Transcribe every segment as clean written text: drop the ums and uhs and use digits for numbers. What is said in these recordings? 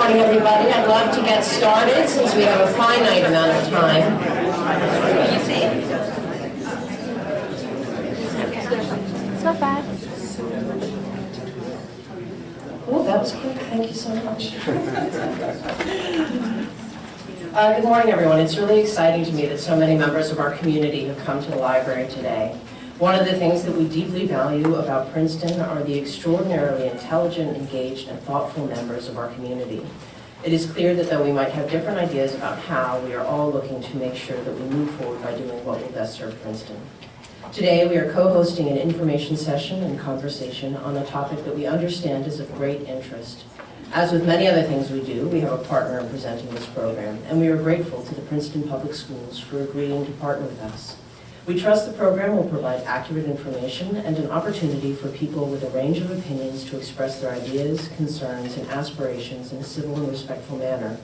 morning, everybody. I'd love to get started since we have a finite amount of time. Can you see? It's not bad. Oh, that was quick. Thank you so much. Good morning, everyone. It's really exciting to me that so many members of our community have come to the library today. One of the things that we deeply value about Princeton are the extraordinarily intelligent, engaged, and thoughtful members of our community. It is clear that though we might have different ideas about how, we are all looking to make sure that we move forward by doing what will best serve Princeton. Today, we are co-hosting an information session and conversation on a topic that we understand is of great interest. As with many other things we do, we have a partner in presenting this program, and we are grateful to the Princeton Public Schools for agreeing to partner with us. We trust the program will provide accurate information and an opportunity for people with a range of opinions to express their ideas, concerns, and aspirations in a civil and respectful manner.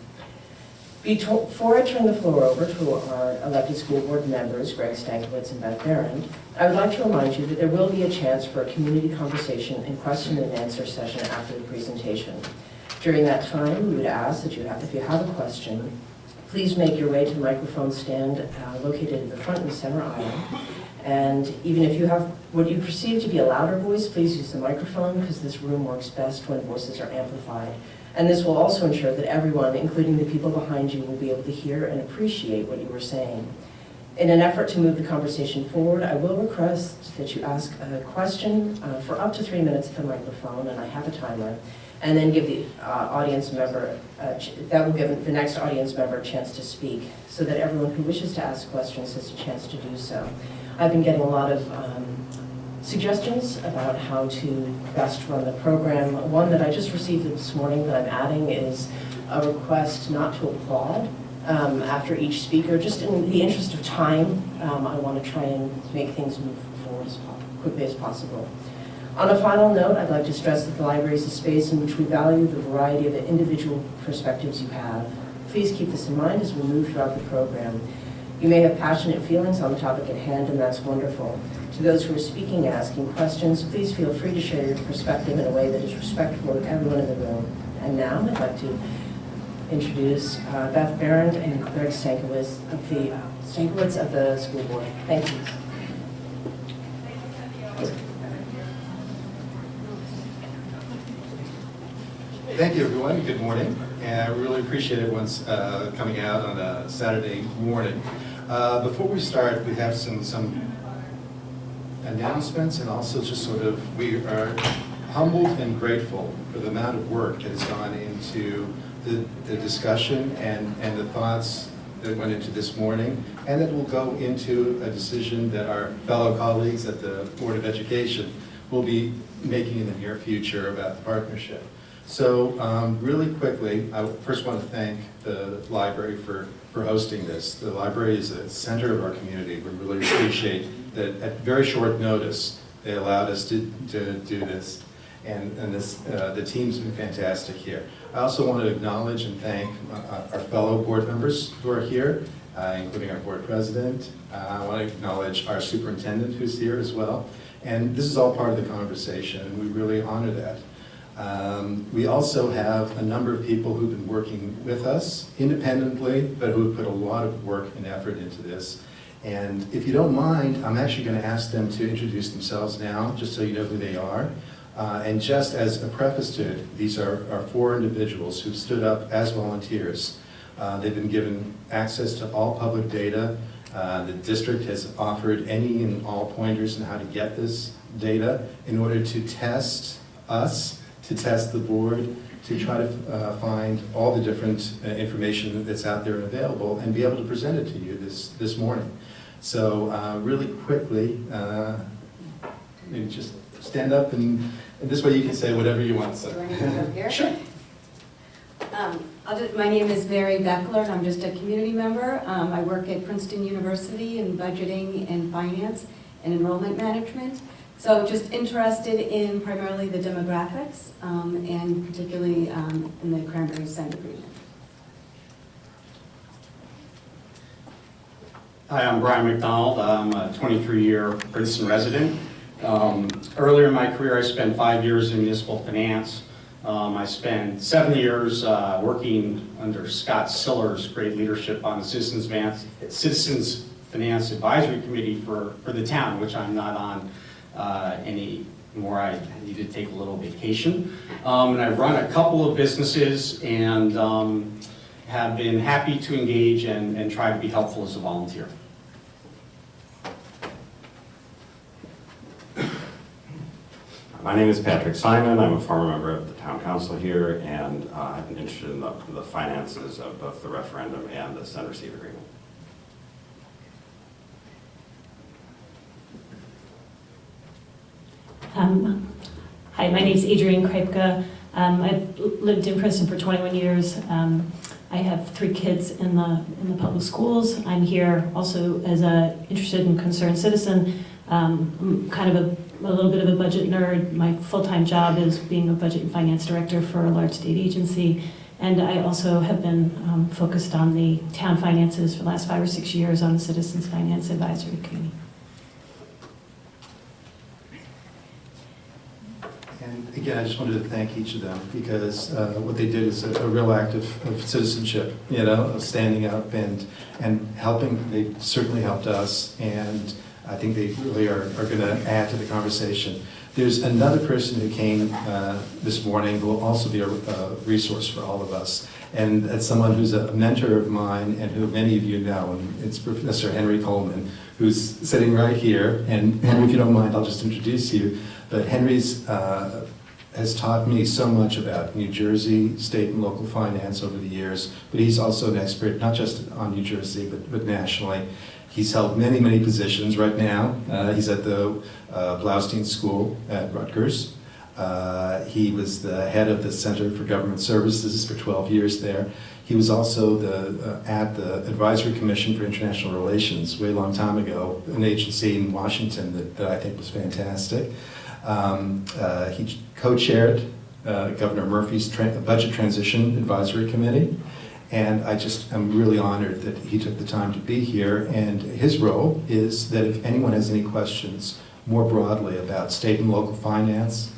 Before I turn the floor over to our elected school board members, Greg Stankiewicz and Beth Barron, I would like to remind you that there will be a chance for a community conversation and question and answer session after the presentation. During that time, we would ask that if you have a question, please make your way to the microphone stand located in the front and center aisle. And even if you have what you perceive to be a louder voice, please use the microphone because this room works best when voices are amplified. And this will also ensure that everyone, including the people behind you, will be able to hear and appreciate what you were saying. In an effort to move the conversation forward, I will request that you ask a question for up to 3 minutes at the microphone, and I have a timer. And then give the audience member, that will give the next audience member a chance to speak so that everyone who wishes to ask questions has a chance to do so. I've been getting a lot of suggestions about how to best run the program. One that I just received this morning that I'm adding is a request not to applaud after each speaker. Just in the interest of time, I want to try and make things move forward as quickly as possible. On a final note, I'd like to stress that the library is a space in which we value the variety of individual perspectives you have. Please keep this in mind as we move throughout the program. You may have passionate feelings on the topic at hand, and that's wonderful. To those who are speaking and asking questions, please feel free to share your perspective in a way that is respectful of everyone in the room. And now I'd like to introduce Beth Barron and Greg Stankiewicz of the school board. Thank you. Thank you, everyone. Good morning. And I really appreciate everyone's coming out on a Saturday morning. Before we start, we have some announcements, and also just we are humbled and grateful for the amount of work that has gone into the discussion and the thoughts that went into this morning, and that will go into a decision that our fellow colleagues at the Board of Education will be making in the near future about the partnership. So really quickly, I first want to thank the library for hosting this. The library is the center of our community. We really appreciate that at very short notice they allowed us to do this. And the team's been fantastic here. I also want to acknowledge and thank our fellow board members who are here, including our board president. I want to acknowledge our superintendent who's here as well. And this is all part of the conversation, and we really honor that. We also have a number of people who've been working with us independently, but who have put a lot of work and effort into this. And if you don't mind, I'm actually going to ask them to introduce themselves now, just so you know who they are. And just as a preface to it, these are 4 individuals who've stood up as volunteers. They've been given access to all public data. The district has offered any and all pointers on how to get this data in order to test us, to test the board, to try to find all the different information that's out there and available and be able to present it to you this morning. So really quickly, maybe just stand up and this way you can say whatever you want to say. Do you want to come up here? Sure. My name is Mary Beckler, and I'm just a community member. I work at Princeton University in budgeting and finance and enrollment management. So just interested in primarily the demographics and particularly in the Cranbury Center region. Hi, I'm Brian McDonald. I'm a 23-year Princeton resident. Earlier in my career, I spent 5 years in municipal finance, I spent 7 years working under Scott Siller's great leadership on the Citizens Finance Advisory Committee for the town, which I'm not on anymore. I need to take a little vacation. And I've run a couple of businesses and have been happy to engage and try to be helpful as a volunteer. My name is Patrick Simon. I'm a former member of the town council here, and I've been interested in the finances of both the referendum and the send receive agreement. Hi, my name is Adrienne Kripke. I've lived in Princeton for 21 years. I have 3 kids in the public schools. I'm here also as an interested and concerned citizen. I'm kind of a little bit of a budget nerd. My full-time job is being a budget and finance director for a large state agency. And I also have been focused on the town finances for the last 5 or 6 years on the Citizens Finance Advisory Committee. And again, I just wanted to thank each of them because what they did is a real act of citizenship, you know, of standing up and helping. They certainly helped us, and I think they really are going to add to the conversation. There's another person who came this morning who will also be a resource for all of us. And that's someone who's a mentor of mine and who many of you know. And it's Professor Henry Coleman, who's sitting right here. And Henry, if you don't mind, I'll just introduce you. But Henry's has taught me so much about New Jersey, state and local finance over the years. But he's also an expert, not just on New Jersey, but nationally. He's held many, many positions right now. He's at the Blaustein School at Rutgers. He was the head of the Center for Government Services for 12 years there. He was also at the Advisory Commission for International Relations way long time ago, an agency in Washington that I think was fantastic. He co-chaired Governor Murphy's Budget Transition Advisory Committee. And I'm really honored that he took the time to be here. And his role is that if anyone has any questions more broadly about state and local finance,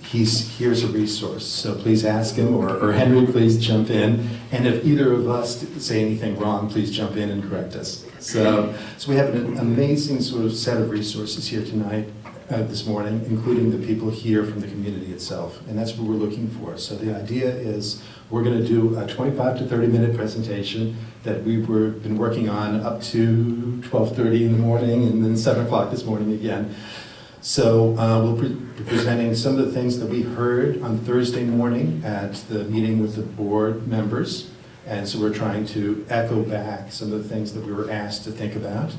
here's a resource. So please ask him, or Henry, please jump in. And if either of us say anything wrong, please jump in and correct us. So we have an amazing sort of set of resources here tonight. This morning, including the people here from the community itself. And that's what we're looking for. So the idea is we're going to do a 25 to 30-minute presentation that we've been working on up to 12:30 in the morning and then 7 o'clock this morning again. So we'll be presenting some of the things that we heard on Thursday morning at the meeting with the board members. And so we're trying to echo back some of the things that we were asked to think about.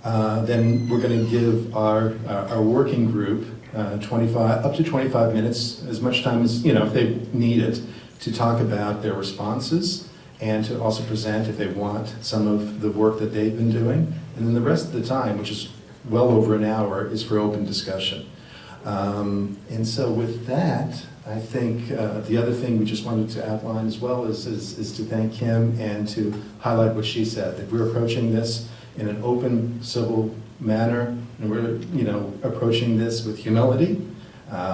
Then we're going to give our working group up to 25 minutes, as much time as, if they need it, to talk about their responses and to also present, if they want, some of the work that they've been doing. And then the rest of the time, which is well over an hour, is for open discussion. And so with that, I think the other thing we just wanted to outline as well is to thank Kim and to highlight what she said, that we're approaching this in an open, civil manner, and we're, approaching this with humility.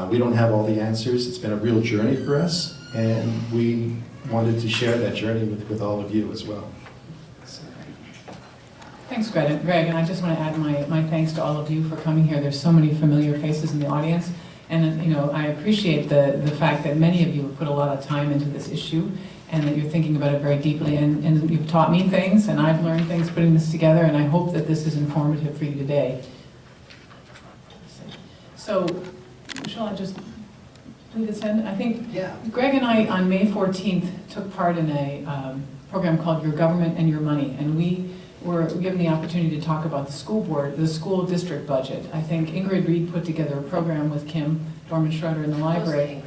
We don't have all the answers. It's been a real journey for us, and we wanted to share that journey with all of you as well. Thanks, Greg, and I just want to add my thanks to all of you for coming here. There's so many familiar faces in the audience, and I appreciate the fact that many of you have put a lot of time into this issue, and that you're thinking about it very deeply, and you've taught me things, and I've learned things putting this together, and I hope that this is informative for you today. So, shall I just leave this in? I think Greg and I, on May 14th, took part in a program called Your Government and Your Money, and we were given the opportunity to talk about the school district budget. I think Ingrid Reed put together a program with Kim Dorman-Schroeder in the library.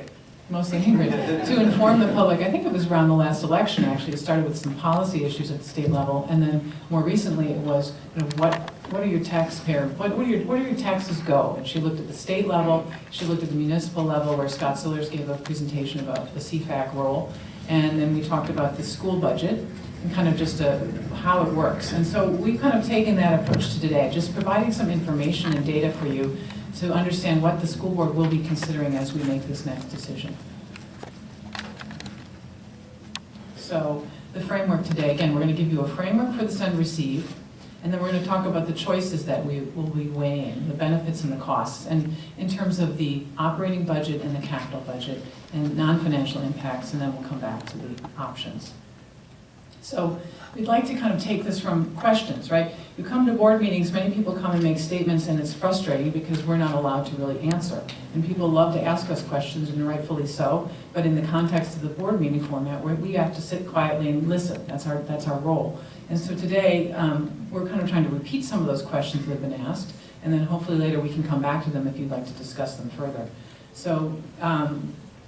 Mostly Ingrid, to inform the public. I think it was around the last election, actually. It started with some policy issues at the state level, and then more recently it was, what are your where do your taxes go? And she looked at the state level, she looked at the municipal level, where Scott Sillers gave a presentation about the CFAC role, and then we talked about the school budget, and kind of just how it works. And so we've kind of taken that approach to today, just providing some information and data for you to understand what the school board will be considering as we make this next decision. So the framework today, again, we're going to give you a framework for the send receive, and then we're going to talk about the choices that we will be weighing, the benefits and the costs, and in terms of the operating budget and the capital budget and non-financial impacts, and then we'll come back to the options. So we'd like to kind of take this from questions, right? You come to board meetings, many people come and make statements, and it's frustrating because we're not allowed to really answer. And people love to ask us questions, and rightfully so, but in the context of the board meeting format, we have to sit quietly and listen. That's our role. And so today, we're kind of trying to repeat some of those questions that have been asked, and then hopefully later we can come back to them if you'd like to discuss them further. So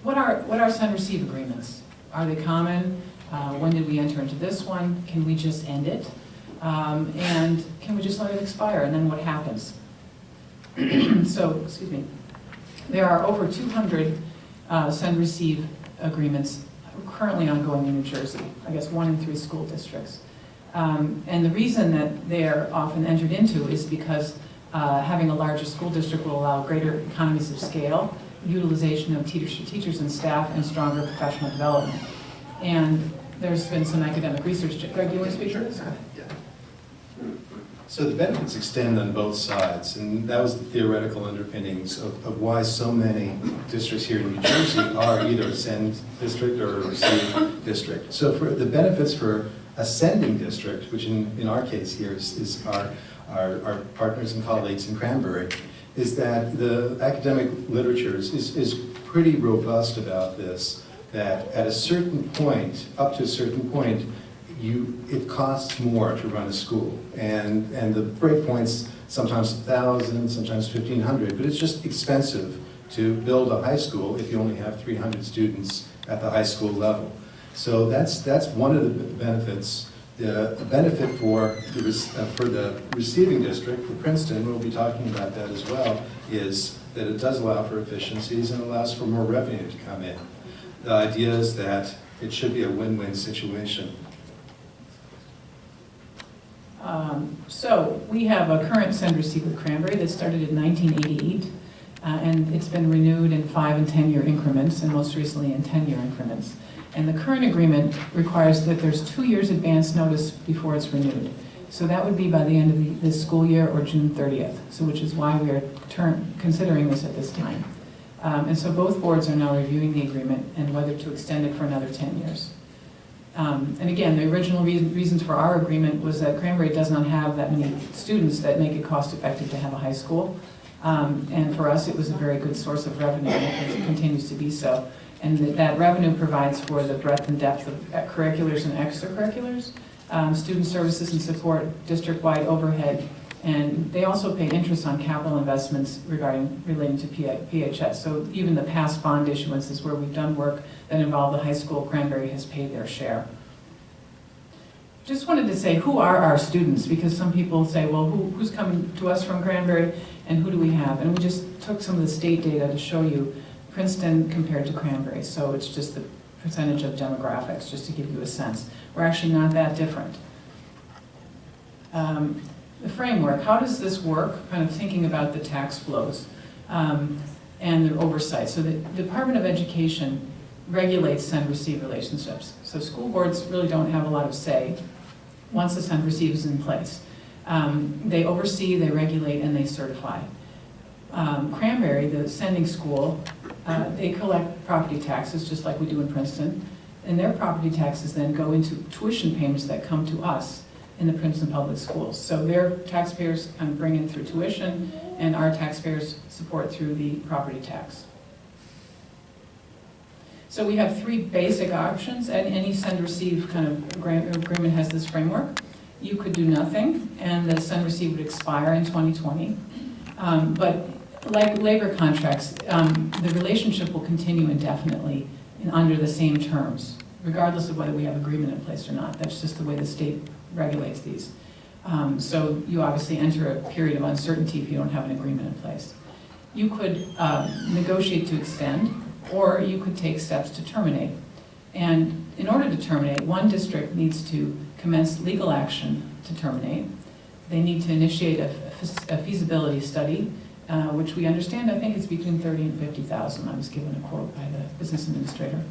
what are send-receive agreements? Are they common? When did we enter into this one? Can we just end it? And can we just let it expire? And then what happens? So, excuse me. There are over 200 send-receive agreements currently ongoing in New Jersey. I guess 1 in 3 school districts. And the reason that they are often entered into is because having a larger school district will allow greater economies of scale, utilization of teachers and staff, and stronger professional development. And there's been some academic research. Greg, do you want to speak to this? Yeah. So the benefits extend on both sides, and that was the theoretical underpinnings of why so many districts here in New Jersey are either a send district or a receive district. So for the benefits for a sending district, which in our case here is our partners and colleagues in Cranbury, is that the academic literature is pretty robust about this, that at a certain point, up to a certain point, it costs more to run a school. And the break points, sometimes 1,000, sometimes 1,500, but it's just expensive to build a high school if you only have 300 students at the high school level. So that's one of the benefits. The benefit for the receiving district, for Princeton, we'll be talking about that as well, is that it does allow for efficiencies and allows for more revenue to come in. The idea is that it should be a win-win situation. So we have a current send-receive with Cranbury that started in 1988, and it's been renewed in 5- and 10-year increments, and most recently in 10-year increments. And the current agreement requires that there's 2 years advance notice before it's renewed. So that would be by the end of this school year or June 30th, so which is why we are considering this at this time. And so both boards are now reviewing the agreement and whether to extend it for another 10 years. And again, the original reasons for our agreement was that Cranbury does not have that many students that make it cost effective to have a high school. And for us, it was a very good source of revenue, and it continues to be so. And that revenue provides for the breadth and depth of curriculars and extracurriculars, student services and support, district-wide overhead, and they also pay interest on capital investments relating to PHS. So even the past bond issuances where we've done work that involve the high school, Cranbury has paid their share. Just wanted to say, who are our students? Because some people say, well, who's coming to us from Cranbury and who do we have? And we just took some of the state data to show you Princeton compared to Cranbury. So it's just the percentage of demographics, just to give you a sense. We're actually not that different. The framework, how does this work? Kind of thinking about the tax flows and the oversight. So the Department of Education regulates send-receive relationships. So school boards really don't have a lot of say once the send-receive is in place. They oversee, they regulate, and they certify. Cranbury, the sending school, they collect property taxes just like we do in Princeton, and their property taxes then go into tuition payments that come to us in the Princeton Public Schools. So their taxpayers kind of bring in through tuition, and our taxpayers support through the property tax. So we have 3 basic options, and any send-receive kind of agreement has this framework. You could do nothing, and the send-receive would expire in 2020. But like labor contracts, the relationship will continue indefinitely and under the same terms, regardless of whether we have agreement in place or not. That's just the way the state regulates these. So you obviously enter a period of uncertainty if you don't have an agreement in place. You could negotiate to extend, or you could take steps to terminate. And in order to terminate, one district needs to commence legal action to terminate. They need to initiate a feasibility study, which we understand, I think it's between 30 and 50,000. I was given a quote by the business administrator.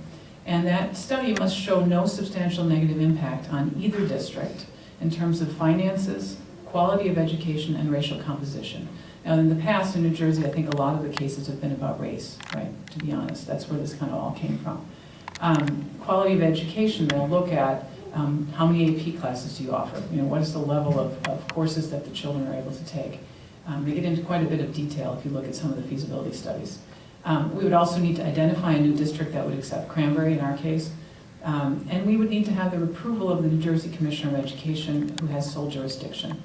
And that study must show no substantial negative impact on either district in terms of finances, quality of education, and racial composition. Now, in the past in New Jersey, I think a lot of the cases have been about race, right, to be honest. That's where this kind of all came from. Quality of education, they'll look at how many AP classes do you offer? You know, what is the level of courses that the children are able to take? They get into quite a bit of detail if you look at some of the feasibility studies. We would also need to identify a new district that would accept Cranbury in our case. And we would need to have the approval of the New Jersey Commissioner of Education, who has sole jurisdiction.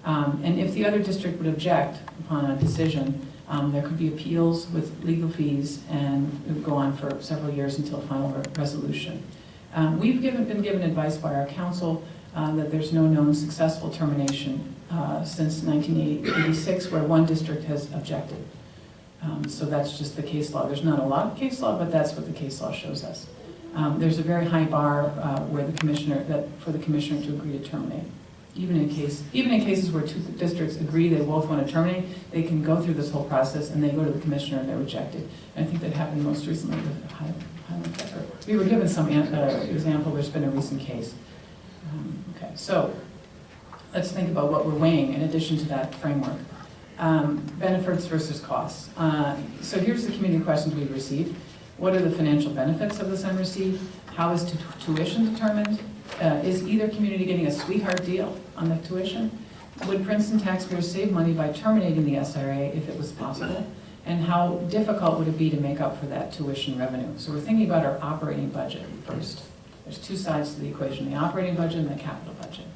And if the other district would object upon a decision, there could be appeals with legal fees, and it would go on for several years until final resolution. We've been given advice by our council that there's no known successful termination since 1986, where one district has objected. So that's just the case law. There's not a lot of case law, but that's what the case law shows us. There's a very high bar where the commissioner, for the commissioner to agree to terminate. Even in cases where two districts agree they both want to terminate, they can go through this whole process and they go to the commissioner and they're rejected. And I think that happened most recently with Highland Pepper. We were given some example. There's been a recent case. Okay, so let's think about what we're weighing in addition to that framework. Benefits versus costs. So here's the community questions we've received. What are the financial benefits of this unreceived? How is tuition determined? Is either community getting a sweetheart deal on the tuition? Would Princeton taxpayers save money by terminating the SRA if it was possible? And how difficult would it be to make up for that tuition revenue? So we're thinking about our operating budget first. There's two sides to the equation, the operating budget and the capital budget.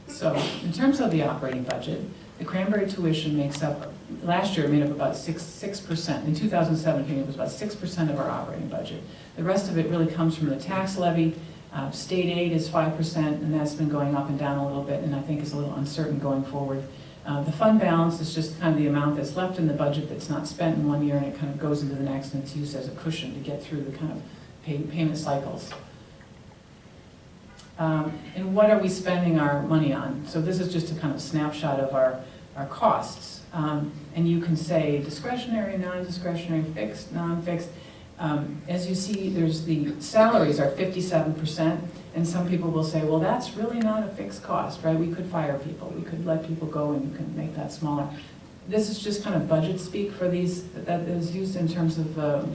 So in terms of the operating budget, the Cranbury tuition makes up, last year it made up about 6%. In 2017, it was about 6% of our operating budget. The rest of it really comes from the tax levy. State aid is 5%, and that's been going up and down a little bit, and I think is a little uncertain going forward. The fund balance is just kind of the amount that's left in the budget that's not spent in 1 year, and it kind of goes into the next, and it's used as a cushion to get through the kind of payment cycles. And what are we spending our money on? So this is just a kind of snapshot of our costs. And you can say discretionary, non-discretionary, fixed, non-fixed. As you see, there's the salaries are 57%, and some people will say, well, that's really not a fixed cost, right? We could fire people, we could let people go, and you can make that smaller. This is just kind of budget speak for these, that is used in terms of the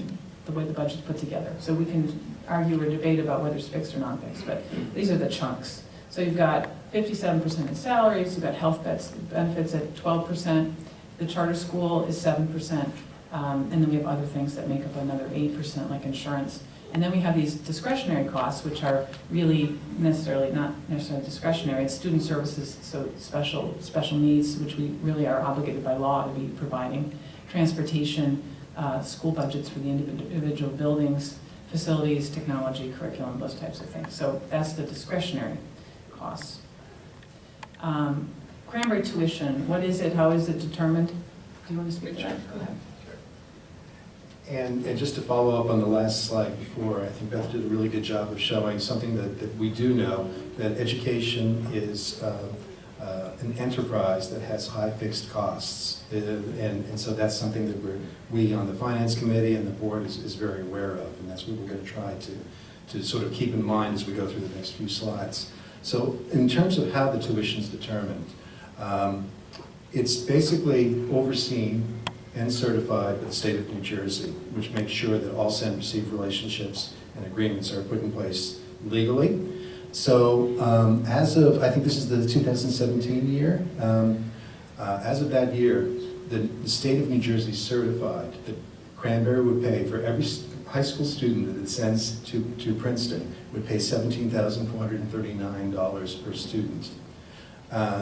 way the budget's put together. So we can argue or debate about whether it's fixed or non-fixed, but these are the chunks. So you've got 57% in salaries, you've got health benefits at 12%, the charter school is 7%, and then we have other things that make up another 8%, like insurance. And then we have these discretionary costs, which are really not necessarily discretionary. It's student services, so special needs, which we really are obligated by law to be providing, transportation, school budgets for the individual buildings, facilities, technology, curriculum, those types of things. So that's the discretionary costs. Cranbury tuition, what is it? How is it determined? Do you want to speak to that? Go ahead. And just to follow up on the last slide before, I think Beth did a really good job of showing something that we do know, that education is an enterprise that has high fixed costs. And so that's something that we on the Finance Committee and the board is very aware of, and that's what we're going to try to sort of keep in mind as we go through the next few slides. So in terms of how the tuition is determined, it's basically overseen and certified by the state of New Jersey, which makes sure that all send-receive relationships and agreements are put in place legally. So as of, I think this is the 2017 year, as of that year, the state of New Jersey certified that Cranbury would pay for every high school student that it sends to Princeton, would pay $17,439 per student.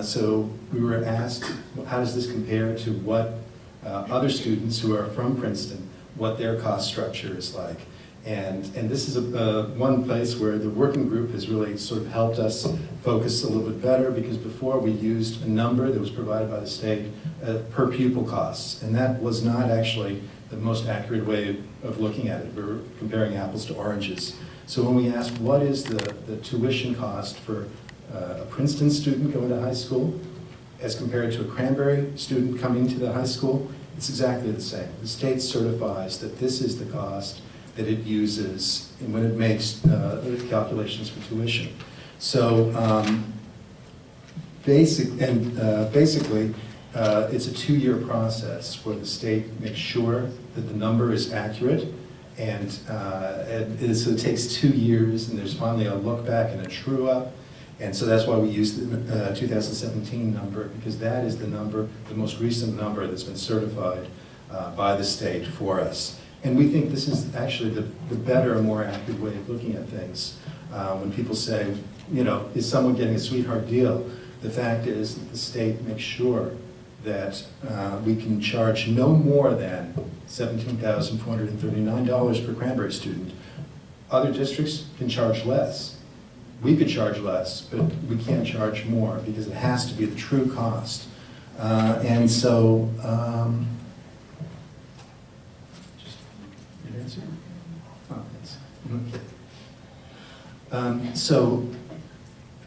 So we were asked, how does this compare to what other students who are from Princeton, what their cost structure is like? And this is one place where the working group has really sort of helped us focus a little bit better, because before we used a number that was provided by the state per pupil costs, and that was not actually the most accurate way of looking at it. We were comparing apples to oranges. So when we asked what is the tuition cost for a Princeton student going to high school, as compared to a Cranbury student coming to the high school, it's exactly the same. The state certifies that this is the cost that it uses when it makes the calculations for tuition. So basically, it's a 2-year process where the state makes sure that the number is accurate, and so it takes 2 years, and there's finally a look back and a true up. And so that's why we use the 2017 number, because that is the number, the most recent number that's been certified by the state for us. And we think this is actually the better and more accurate way of looking at things. When people say, you know, is someone getting a sweetheart deal? The fact is that the state makes sure that we can charge no more than $17,439 per Cranbury student. Other districts can charge less. We could charge less, but we can't charge more because it has to be the true cost. And so, just your answer? Oh, thanks. Okay. So,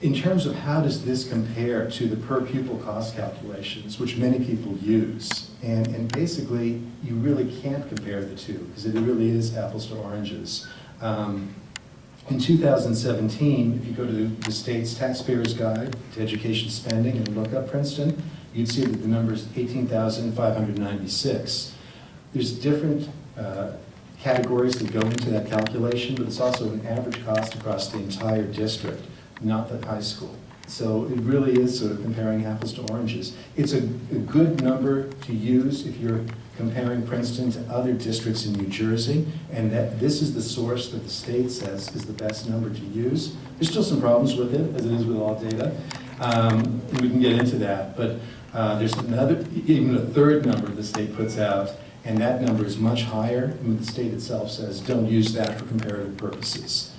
in terms of how does this compare to the per pupil cost calculations, which many people use, and basically you really can't compare the two because it really is apples to oranges. In 2017, if you go to the state's Taxpayer's Guide to Education Spending and look up Princeton, you'd see that the number is 18,596. There's different categories that go into that calculation, but it's also an average cost across the entire district, not the high school. So it really is sort of comparing apples to oranges. It's a good number to use if you're comparing Princeton to other districts in New Jersey, and that this is the source that the state says is the best number to use. There's still some problems with it, as it is with all data, and we can get into that, but there's even a third number the state puts out, and that number is much higher, and the state itself says don't use that for comparative purposes.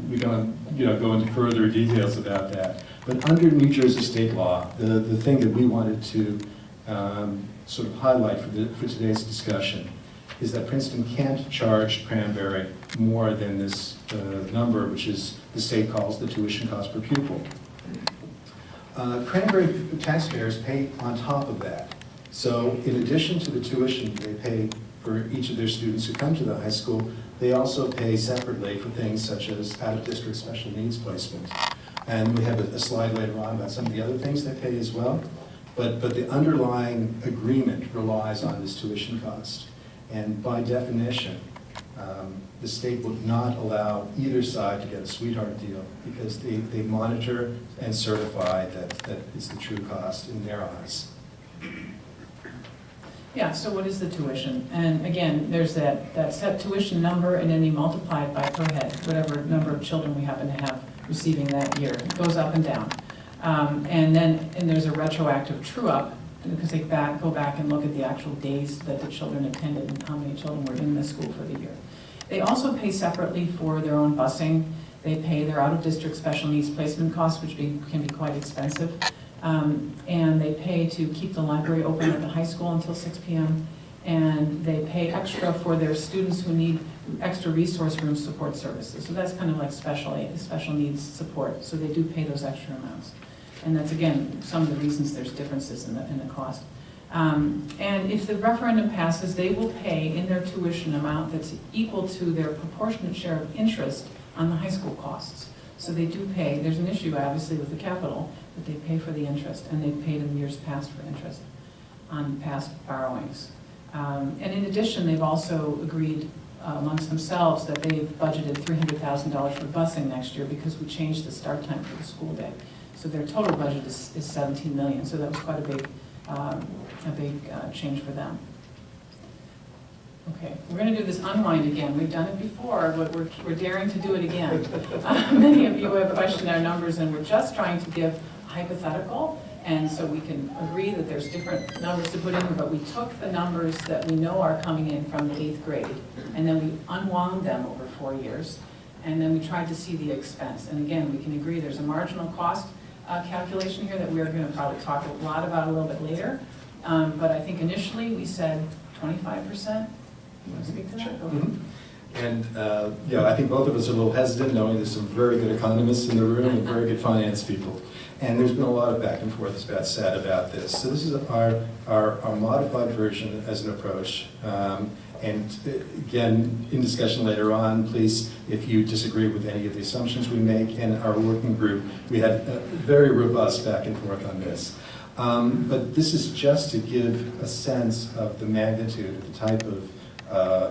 We don't go into further details about that, but under New Jersey state law, the thing that we wanted to sort of highlight for today's discussion is that Princeton can't charge Cranbury more than this number, which is the state calls the tuition cost per pupil. Cranbury taxpayers pay on top of that. So in addition to the tuition they pay for each of their students who come to the high school, they also pay separately for things such as out-of-district special needs placement. And we have a slide later on about some of the other things they pay as well. But the underlying agreement relies on this tuition cost. And by definition, the state would not allow either side to get a sweetheart deal because they monitor and certify that it's the true cost in their eyes. Yeah, so what is the tuition? And again, there's that set tuition number, and then you multiply it by per head, whatever number of children we happen to have receiving that year. It goes up and down. And there's a retroactive true-up, because they go back and look at the actual days that the children attended and how many children were in the school for the year. They also pay separately for their own busing. They pay their out-of-district special needs placement costs, which can be quite expensive. And they pay to keep the library open at the high school until 6 p.m. And they pay extra for their students who need extra resource room support services. So that's kind of like special needs support. So they do pay those extra amounts. And that's, again, some of the reasons there's differences in the cost. And if the referendum passes, they will pay in their tuition amount that's equal to their proportionate share of interest on the high school costs. So they do pay. There's an issue, obviously, with the capital, but they pay for the interest, and they've paid in years past for interest on past borrowings. And in addition, they've also agreed amongst themselves that they've budgeted $300,000 for busing next year because we changed the start time for the school day. So their total budget is $17 million. So that was quite a big change for them. Okay, we're going to do this unwind again. We've done it before, but we're daring to do it again. Many of you have questioned our numbers, and we're just trying to give a hypothetical, and so we can agree that there's different numbers to put in, but we took the numbers that we know are coming in from the 8th grade, and then we unwound them over 4 years, and then we tried to see the expense. And again, we can agree there's a marginal cost calculation here that we're going to probably talk a lot about a little bit later, but I think initially we said 25%. You want to speak to that? Mm-hmm. And I think both of us are a little hesitant, knowing there's some very good economists in the room and very good finance people. And there's been a lot of back and forth, as Beth said, about this. So this is our modified version as an approach. And again, in discussion later on, please, if you disagree with any of the assumptions we make in our working group, we had a very robust back and forth on this. But this is just to give a sense of the magnitude of the type of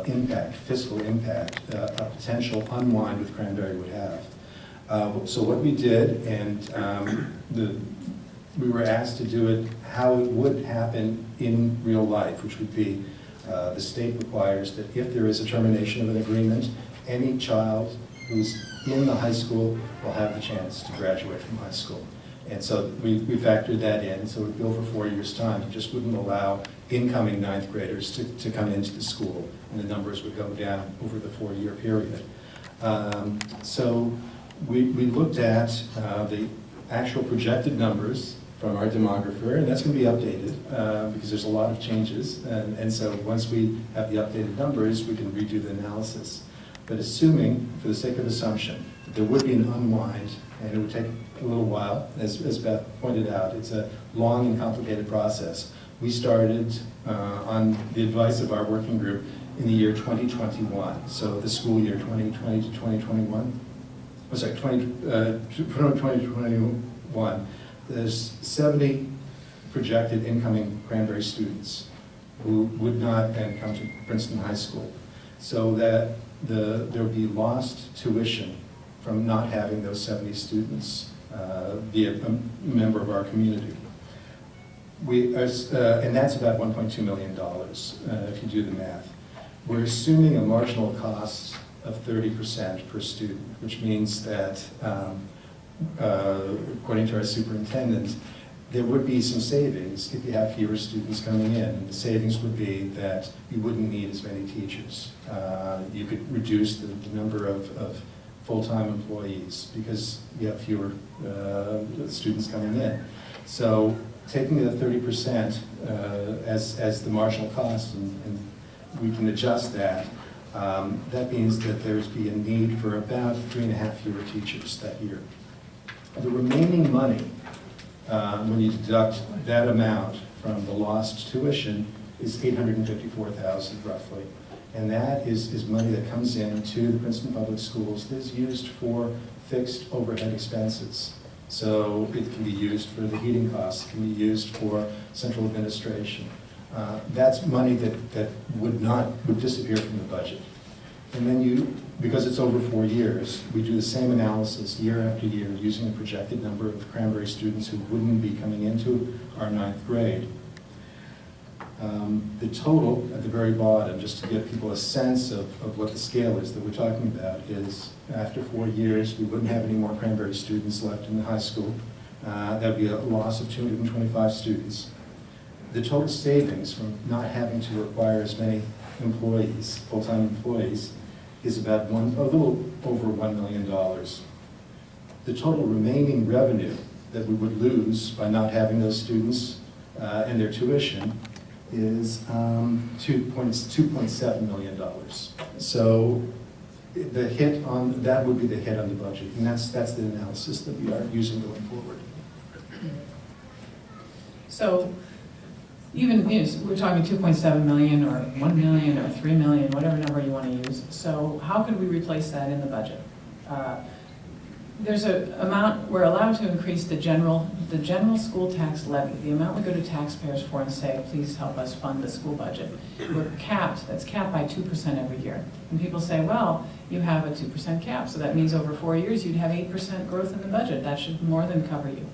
impact, fiscal impact, a potential unwind with Cranbury would have. So what we did, and we were asked to do it how it would happen in real life, which would be the state requires that if there is a termination of an agreement, any child who's in the high school will have the chance to graduate from high school. And so we factored that in, so it would go for 4 years' time. It just wouldn't allow incoming ninth graders to come into the school, and the numbers would go down over the 4-year period. So we looked at the actual projected numbers from our demographer, and that's going to be updated because there's a lot of changes. And so once we have the updated numbers, we can redo the analysis. But assuming, for the sake of assumption, that there would be an unwind, and it would take a little while, as Beth pointed out, it's a long and complicated process. We started on the advice of our working group in the year 2021, so the school year 2020 to 2021. Oh, sorry, 2021. There's 70 projected incoming Cranbury students who would not then come to Princeton High School. So that there would be lost tuition from not having those 70 students be a member of our community. And that's about $1.2 million if you do the math. We're assuming a marginal cost of 30% per student, which means that according to our superintendent, there would be some savings if you have fewer students coming in. And the savings would be that you wouldn't need as many teachers. You could reduce the number of full-time employees because you have fewer students coming in. So taking the 30% as the marginal cost, and we can adjust that, that means that there's be a need for about 3.5 fewer teachers that year. The remaining money, when you deduct that amount from the lost tuition, is $854,000 roughly. And that is money that comes into the Princeton Public Schools that is used for fixed overhead expenses. So it can be used for the heating costs, it can be used for central administration. That's money that would disappear from the budget. And then because it's over 4 years, we do the same analysis year after year using a projected number of Cranbury students who wouldn't be coming into our 9th grade. The total at the very bottom, just to give people a sense of what the scale is that we're talking about, is after 4 years, we wouldn't have any more Cranbury students left in the high school. That would be a loss of 225 students. The total savings from not having to require as many employees, full-time employees, is about a little over $1 million. The total remaining revenue that we would lose by not having those students and their tuition is $2.7 million. So the hit on that would be the hit on the budget, and that's the analysis that we are using going forward. So even, we're talking 2.7 million or 1 million or 3 million, whatever number you want to use. So how could we replace that in the budget? There's an amount, we're allowed to increase the general school tax levy, the amount we go to taxpayers for and say, please help us fund the school budget. We're capped, that's capped by 2% every year. And people say, well, you have a 2% cap, so that means over 4 years you'd have 8% growth in the budget. That should more than cover you.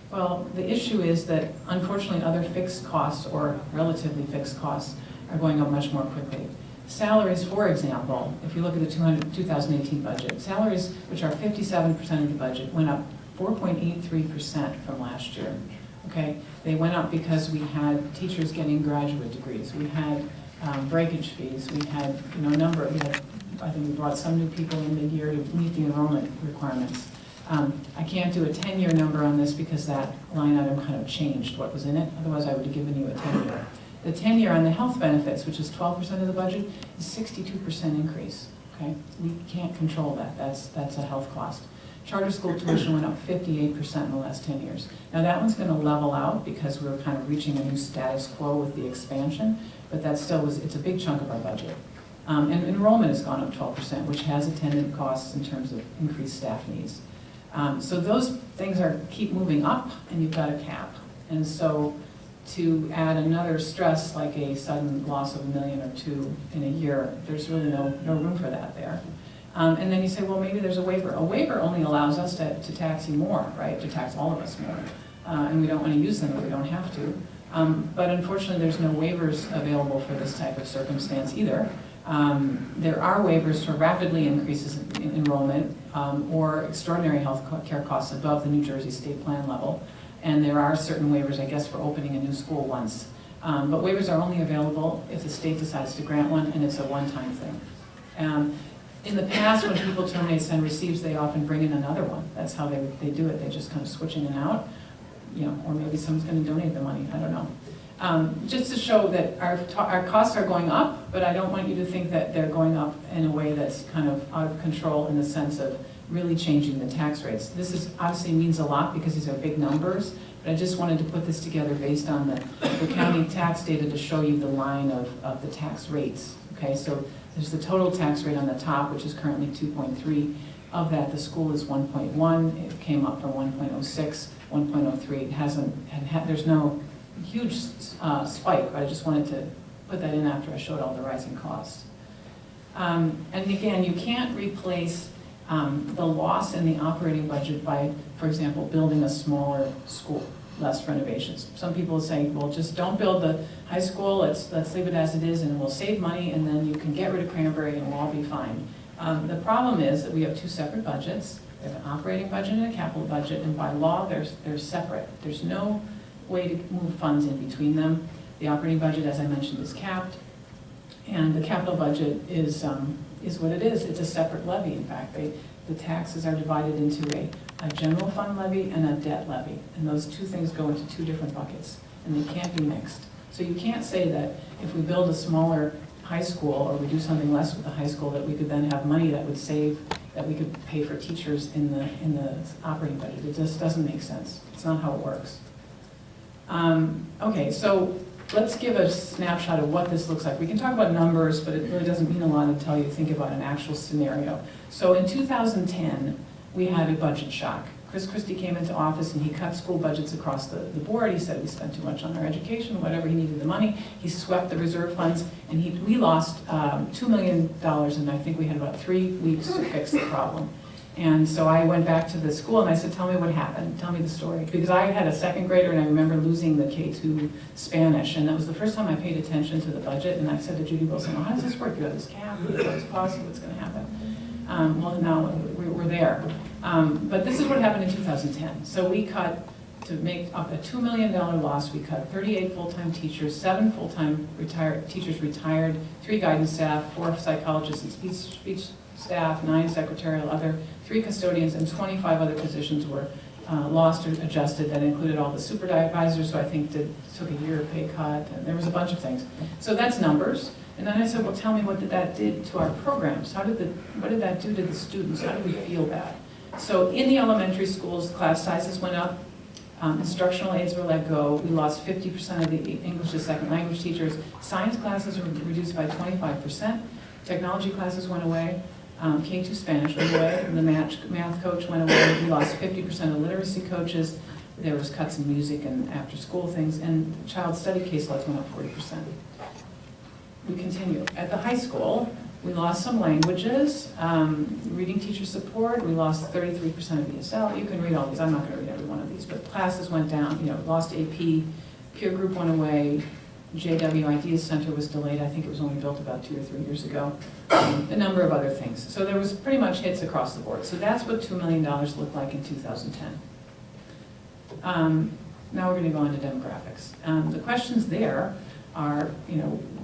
Well, the issue is that unfortunately other fixed costs or relatively fixed costs are going up much more quickly. Salaries, for example, if you look at the 2018 budget, salaries, which are 57% of the budget, went up 4.83% from last year. Okay, they went up because we had teachers getting graduate degrees, we had breakage fees, we had I think we brought some new people in mid-year to meet the enrollment requirements. I can't do a 10-year number on this because that line item kind of changed what was in it. Otherwise, I would have given you a 10-year. The 10-year on the health benefits, which is 12% of the budget, is 62% increase. okay? We can't control that, that's a health cost. Charter school tuition went up 58% in the last 10 years. Now that one's gonna level out because we're kind of reaching a new status quo with the expansion, but that still it's a big chunk of our budget. And enrollment has gone up 12%, which has attendant costs in terms of increased staff needs. So those things keep moving up, and you've got a cap. And so to add another stress, like a sudden loss of $1 million or $2 million in a year, there's really no room for that there. And then you say, well, maybe there's a waiver. A waiver only allows us to tax you more, right? To tax all of us more. And we don't want to use them if we don't have to. But unfortunately, there's no waivers available for this type of circumstance either. There are waivers for rapidly increases in enrollment or extraordinary health care costs above the New Jersey state plan level. And there are certain waivers, I guess, for opening a new school once. But waivers are only available if the state decides to grant one, and it's a one-time thing. In the past, when people terminate send receives, they often bring in another one. That's how they do it. They just kind of switch in and out, you know, or maybe someone's going to donate the money. I don't know. Just to show that our costs are going up, but I don't want you to think that they're going up in a way that's kind of out of control in the sense of really changing the tax rates. This is obviously means a lot because these are big numbers, but I just wanted to put this together based on the county tax data to show you the line of the tax rates. Okay, so there's the total tax rate on the top, which is currently 2.3. Of that, the school is 1.1. It came up from 1.06, 1.03. It hasn't, there's no huge spike, but I just wanted to put that in after I showed all the rising costs. And again, you can't replace the loss in the operating budget by, for example, building a smaller school, less renovations. Some people say, well, just don't build the high school, let's leave it as it is and we'll save money and then you can get rid of Cranbury and we'll all be fine. The problem is that we have two separate budgets. We have an operating budget and a capital budget, and by law they're separate. There's no way to move funds in between them. The operating budget, as I mentioned, is capped, and the capital budget is what it is. It's a separate levy. In fact, the taxes are divided into a general fund levy and a debt levy, and those two things go into two different buckets, and they can't be mixed. So you can't say that if we build a smaller high school or we do something less with the high school that we could then have money that would save, that we could pay for teachers in the operating budget. It just doesn't make sense. It's not how it works. Okay, so let's give a snapshot of what this looks like. We can talk about numbers, but it really doesn't mean a lot until you think about an actual scenario. So in 2010, we had a budget shock. Chris Christie came into office and he cut school budgets across the board. He said we spent too much on our education, whatever, he needed the money. He swept the reserve funds, and we lost $2 million, and I think we had about 3 weeks to fix the problem. And so I went back to the school and I said, tell me what happened, tell me the story. Because I had a second grader and I remember losing the K2 Spanish, and that was the first time I paid attention to the budget, and I said to Judy Wilson, well, how does this work? You have this cap, you have this cost, what's going to happen? Well, now we're there. But this is what happened in 2010. So we cut, to make up a $2 million loss, we cut 38 full-time teachers, 7 full-time teachers retired, 3 guidance staff, 4 psychologists and speech staff, 9 secretarial, 3 custodians, and 25 other positions were lost or adjusted. That included all the supervisors, who I think took a year pay cut, and there was a bunch of things. So that's numbers. And then I said, well, tell me what that did to our programs. What did that do to the students? How did we feel that? So in the elementary schools, class sizes went up. Instructional aides were let go. We lost 50% of the English as second language teachers. Science classes were reduced by 25%. Technology classes went away. K2 Spanish went away. The math coach went away. We lost 50% of literacy coaches. There was cuts in music and after school things. And child study caseloads went up 40%. We continue. At the high school, we lost some languages, reading teacher support, we lost 33% of ESL. You can read all these, I'm not going to read every one of these, but classes went down, lost AP, peer group went away, JW Ideas Center was delayed, I think it was only built about 2 or 3 years ago, a number of other things. So there was pretty much hits across the board. So that's what $2 million looked like in 2010. Now we're going to go on to demographics. The questions there are,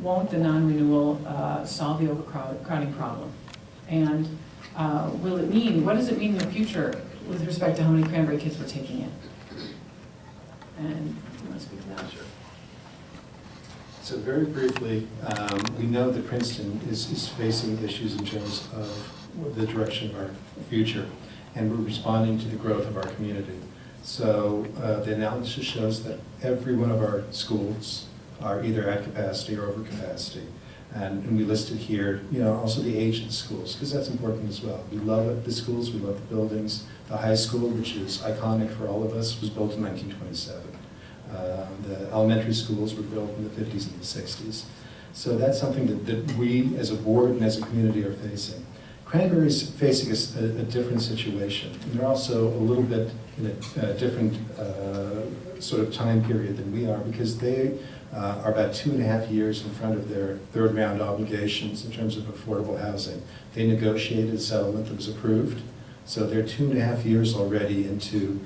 won't the non-renewal solve the overcrowding problem? And what does it mean in the future with respect to how many Cranbury kids we're taking in? And you want to speak to that? Sure. So very briefly, we know that Princeton is facing issues in terms of the direction of our future, and we're responding to the growth of our community. So the analysis shows that every one of our schools are either at capacity or over capacity. And we listed here, also the age of the schools, because that's important as well. We love it, the schools, we love the buildings. The high school, which is iconic for all of us, was built in 1927. The elementary schools were built in the 50s and the 60s. So that's something that we as a board and as a community are facing. Cranbury's facing a different situation. And they're also a little bit in a different sort of time period than we are, because they are about 2.5 years in front of their third round obligations in terms of affordable housing. They negotiated a settlement that was approved, so they're 2.5 years already into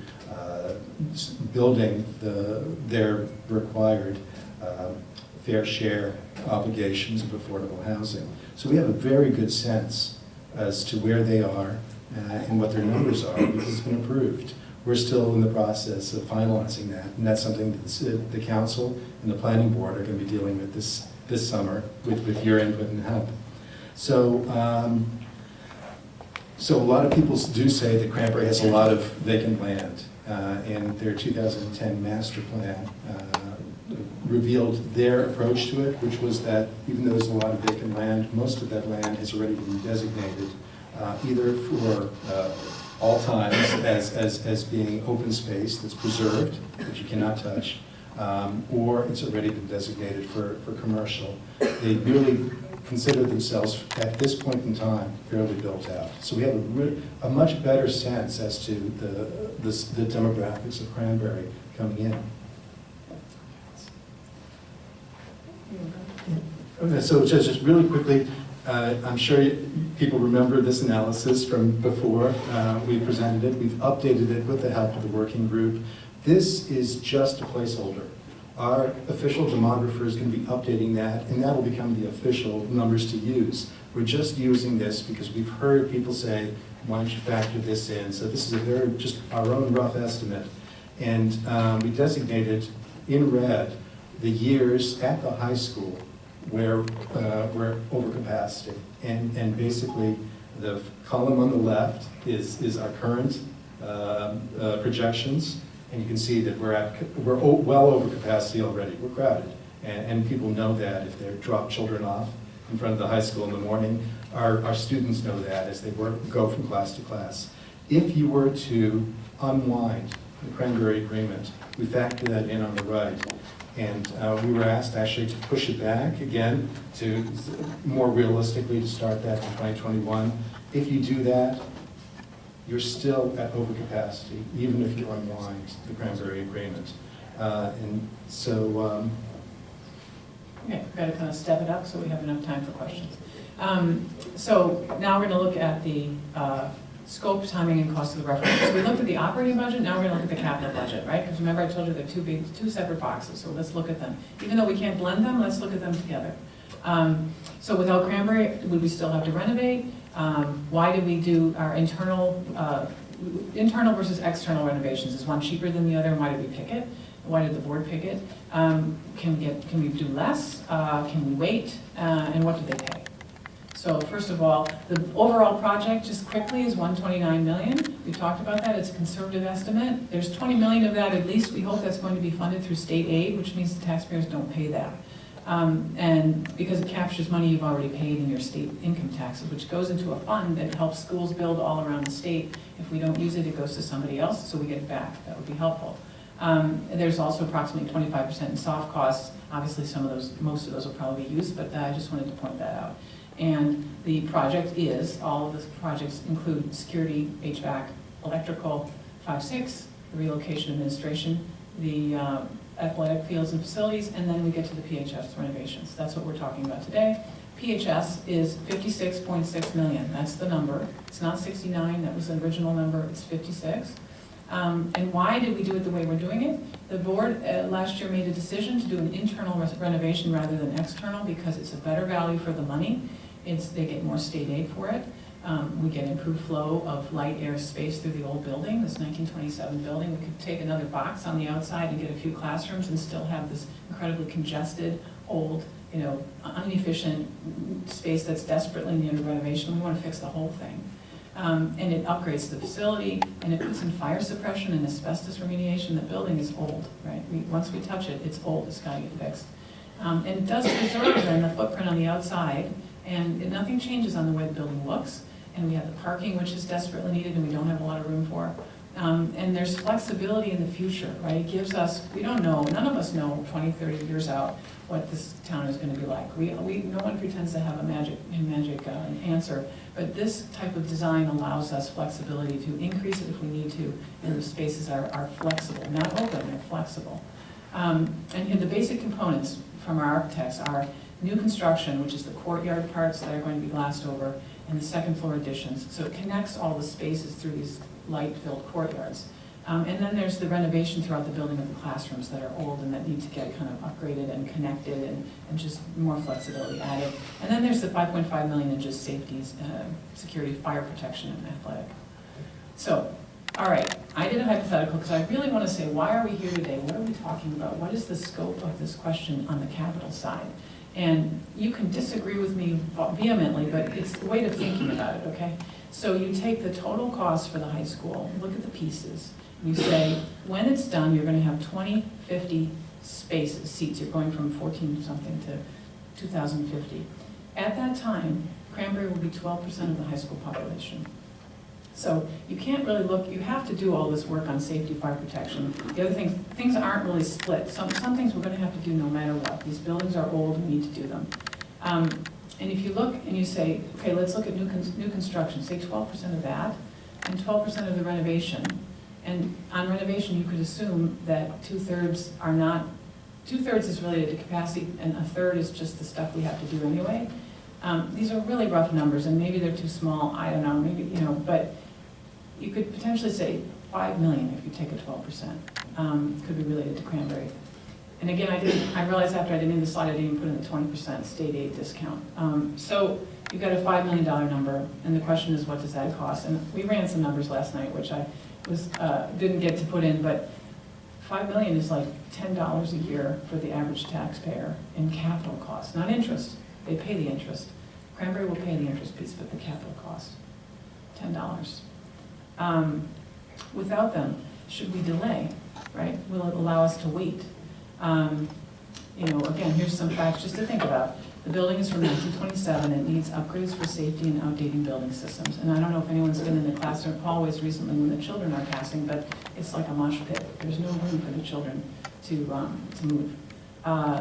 building their required fair share obligations of affordable housing. So we have a very good sense as to where they are and what their numbers are, because it's been approved. We're still in the process of finalizing that, and that's something that the council and the planning board are going to be dealing with this summer with your input and help. So, so a lot of people do say that Cranbury has a lot of vacant land, and their 2010 master plan revealed their approach to it, which was that even though there's a lot of vacant land, most of that land has already been designated either for all times as being open space that's preserved, that you cannot touch, or it's already been designated for commercial. They really consider themselves, at this point in time, fairly built out. So we have a much better sense as to the demographics of Cranbury coming in. Okay, so just really quickly, I'm sure people remember this analysis from before we presented it. We've updated it with the help of the working group. This is just a placeholder. Our official demographer is going to be updating that, and that will become the official numbers to use. We're just using this because we've heard people say, why don't you factor this in? So this is just our own rough estimate. And we designated in red the years at the high school where we're over capacity. And basically, the column on the left is our current projections. And you can see that we're well over capacity already. We're crowded. And people know that if they drop children off in front of the high school in the morning. Our students know that as they go from class to class. If you were to unwind the Cranbury Agreement, we factor that in on the right. And we were asked actually to push it back again to more realistically to start that in 2021. If you do that, you're still at overcapacity, even if you unwind the Cranbury Agreement. And so... Okay, we've got to kind of step it up so we have enough time for questions. So now we're going to look at the scope, timing, and cost of the referendum. So we looked at the operating budget, now we're going to look at the capital budget, right? Because remember I told you they're two separate boxes, so let's look at them. Even though we can't blend them, let's look at them together. So without Cranbury, would we still have to renovate? Why did we do our internal versus external renovations? Is one cheaper than the other, and why did we pick it? Why did the board pick it? Can we do less? Can we wait? And what did they pay? So first of all, the overall project, just quickly, is $129 million. We talked about that. It's a conservative estimate. There's $20 million of that at least. We hope that's going to be funded through state aid, which means the taxpayers don't pay that. And because it captures money you've already paid in your state income taxes, which goes into a fund that helps schools build all around the state. If we don't use it, it goes to somebody else, so we get it back. That would be helpful. There's also approximately 25% in soft costs. Obviously, most of those will probably be used, but I just wanted to point that out. And the project all of the projects include security, HVAC, electrical, 5-6, the relocation administration, the athletic fields and facilities, and then we get to the PHS renovations. That's what we're talking about today. PHS is $56.6 million. That's the number. It's not 69. That was the original number. It's 56. And why did we do it the way we're doing it? The board last year made a decision to do an internal renovation rather than external because it's a better value for the money. They get more state aid for it. We get improved flow of light, air, space through the old building, this 1927 building. We could take another box on the outside and get a few classrooms and still have this incredibly congested, old, inefficient space that's desperately in need of renovation. We want to fix the whole thing. And it upgrades the facility, and it puts in fire suppression and asbestos remediation. The building is old, right? Once we touch it, it's old, it's got to get fixed. And it does preserve then the footprint on the outside, and nothing changes on the way the building looks. And we have the parking, which is desperately needed, and we don't have a lot of room for. And there's flexibility in the future, right? It gives us, we don't know, none of us know 20, 30 years out what this town is going to be like. No one pretends to have a magic answer, but this type of design allows us flexibility to increase it if we need to, and the spaces are flexible, not open, they're flexible. And the basic components from our architects are new construction, which is the courtyard parts that are going to be glassed over, and the second floor additions. So it connects all the spaces through these light-filled courtyards. And then there's the renovation throughout the building of the classrooms that are old and that need to get kind of upgraded and connected and just more flexibility added. And then there's the $5.5 million in just safeties, security, fire protection, and athletic. So, all right, I did a hypothetical because I really want to say, why are we here today? What are we talking about? What is the scope of this question on the capital side? And you can disagree with me vehemently, but it's the way of thinking about it, okay? So you take the total cost for the high school, look at the pieces, and you say, when it's done, you're going to have 2050 spaces, seats. You're going from 14-something to 2050. At that time, Cranbury will be 12% of the high school population. So you can't really look, you have to do all this work on safety, fire protection. The other things aren't really split. Some things we're going to have to do no matter what. These buildings are old, we need to do them. And if you look and you say, okay, let's look at new construction, say 12% of that, and 12% of the renovation. And on renovation, you could assume that 2/3 are not, 2/3 is related to capacity, and 1/3 is just the stuff we have to do anyway. These are really rough numbers, and maybe they're too small, I don't know, maybe, but you could potentially say 5 million if you take a 12%, could be related to Cranbury. And again, I realized after I didn't need the slide, I didn't even put in the 20% state aid discount. So you've got a $5 million number, and the question is, what does that cost? And we ran some numbers last night, which I didn't get to put in, but $5 million is like $10 a year for the average taxpayer in capital costs, not interest. They pay the interest. Cranbury will pay the interest piece, but the capital cost, $10. Without them, should we delay, right? Will it allow us to wait? Again, here's some facts just to think about. The building is from 1927. It needs upgrades for safety and outdated building systems. And I don't know if anyone's been in the classroom hallways recently when the children are passing, but it's like a mosh pit. There's no room for the children to move.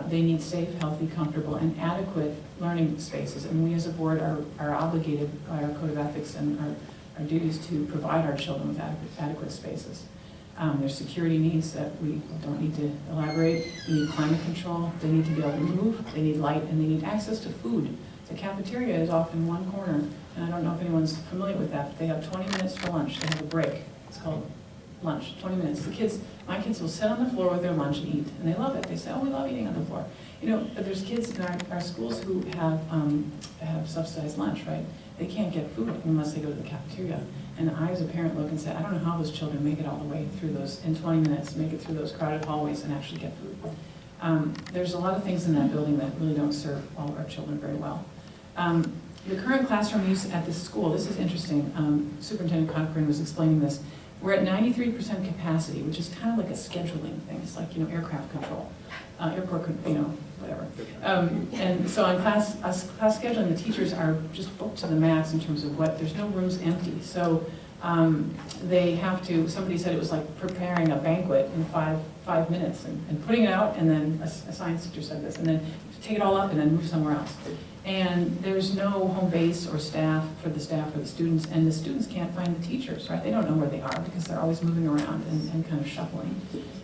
They need safe, healthy, comfortable, and adequate learning spaces. And we as a board are obligated by our code of ethics and our duties to provide our children with adequate spaces. There's security needs that we don't need to elaborate. They need climate control. They need to be able to move. They need light, and they need access to food. The cafeteria is off in one corner, and I don't know if anyone's familiar with that, but they have 20 minutes for lunch. They have a break. It's called lunch, 20 minutes. My kids will sit on the floor with their lunch and eat, and they love it. They say, oh, we love eating on the floor. But there's kids in our schools who have subsidized lunch, right? They can't get food unless they go to the cafeteria. And I, as a parent, look and say, I don't know how those children make it all the way through those, in 20 minutes, make it through those crowded hallways and actually get food. There's a lot of things in that building that really don't serve all of our children very well. The current classroom use at this school, this is interesting. Superintendent Cochran was explaining this. We're at 93% capacity, which is kind of like a scheduling thing. It's like, aircraft control, airport, whatever. And so on class scheduling, the teachers are just booked to the max in terms of there's no rooms empty. So they have to, somebody said it was like preparing a banquet in five minutes and putting it out, and then a science teacher said this, and then take it all up and then move somewhere else. And there's no home base or staff for the students, and the students can't find the teachers, right? They don't know where they are because they're always moving around and kind of shuffling.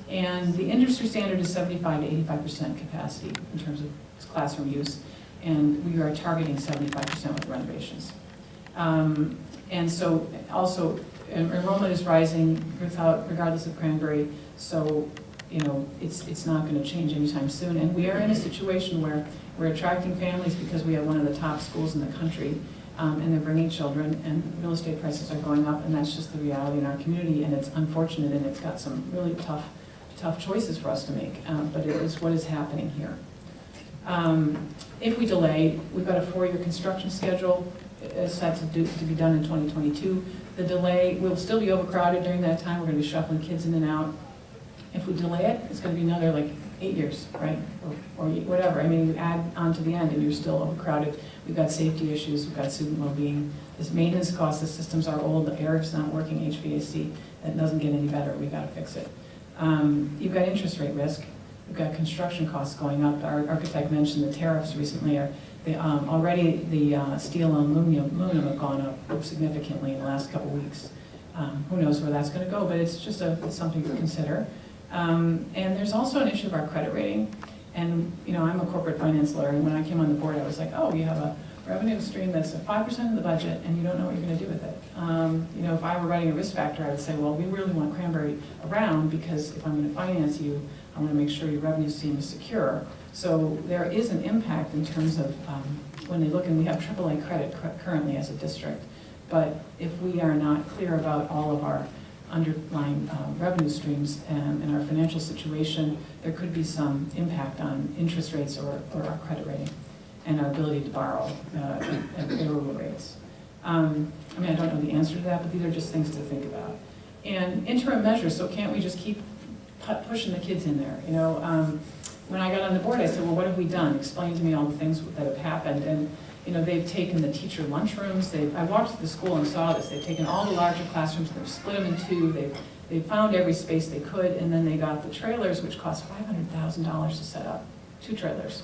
And the industry standard is 75 to 85% capacity in terms of classroom use, and we are targeting 75% with renovations. And so also enrollment is rising regardless of Cranbury, so it's not going to change anytime soon. And we are in a situation where we're attracting families because we have one of the top schools in the country, and they're bringing children, and real estate prices are going up, and that's just the reality in our community, and it's unfortunate, and it's got some really tough choices for us to make, but it is what is happening here. If we delay, we've got a 4-year construction schedule set to be done in 2022. The delay, we'll still be overcrowded during that time. We're going to be shuffling kids in and out. If we delay it, it's going to be another like 8 years, right? Or whatever. I mean, you add on to the end and you're still overcrowded. We've got safety issues. We've got student well-being. This maintenance costs, the systems are old. The air's not working, HVAC. That doesn't get any better. We've got to fix it. You've got interest rate risk. We've got construction costs going up. Our architect mentioned the tariffs recently. Already the steel and aluminum have gone up significantly in the last couple of weeks. Who knows where that's going to go, but it's just it's something to consider. And there's also an issue of our credit rating. And I'm a corporate finance lawyer, and when I came on the board, I was like, oh, you have a revenue stream that's at 5% of the budget, and you don't know what you're going to do with it. If I were writing a risk factor, I would say, well, we really want Cranbury around because if I'm going to finance you, I want to make sure your revenue stream is secure. So there is an impact in terms of when they look, and we have AAA credit currently as a district, but if we are not clear about all of our underlying revenue streams and our financial situation, there could be some impact on interest rates or our credit rating and our ability to borrow at favorable rates. I mean, I don't know the answer to that, but these are just things to think about. And interim measures, so can't we just keep pushing the kids in there? When I got on the board, I said, well, what have we done? Explain to me all the things that have happened. And they've taken the teacher lunchrooms. I walked to the school and saw this. They've taken all the larger classrooms, they've split them in two. They found every space they could, and then they got the trailers, which cost $500,000 to set up, 2 trailers.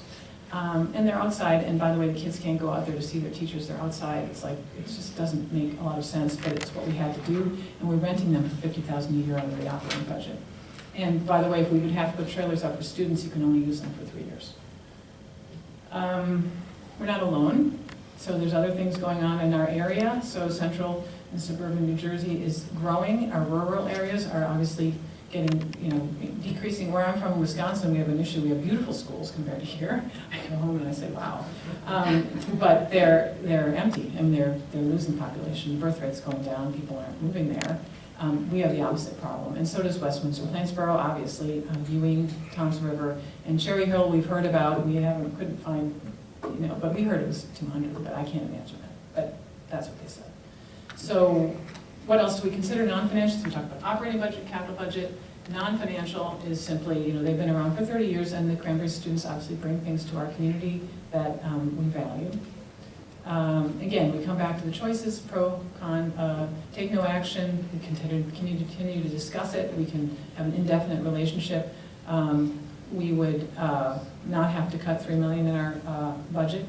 And they're outside, and by the way, the kids can't go out there to see their teachers. They're outside. It's like, it just doesn't make a lot of sense, but it's what we had to do, and we're renting them for $50,000 a year out of the operating budget. And by the way, if we would have to put trailers up for students, you can only use them for 3 years. We're not alone, so there's other things going on in our area. So central and suburban New Jersey is growing. Our rural areas are obviously decreasing. Where I'm from, Wisconsin, we have an issue. We have beautiful schools compared to here. I go home and I say, wow. But they're empty, and they're losing population. Birth rate's going down. People aren't moving there. We have the opposite problem, and so does West Windsor. Plainsboro, obviously, Ewing, Toms River, and Cherry Hill we've heard about. We couldn't find, but we heard it was 200, but I can't imagine that. But that's what they said. So what else do we consider non-financial? So we talk about operating budget, capital budget. Non-financial is simply, they've been around for 30 years, and the Cranbury students obviously bring things to our community that we value. Again, we come back to the choices, pro, con, take no action, we continue to discuss it, we can have an indefinite relationship. We would not have to cut $3 million in our budget,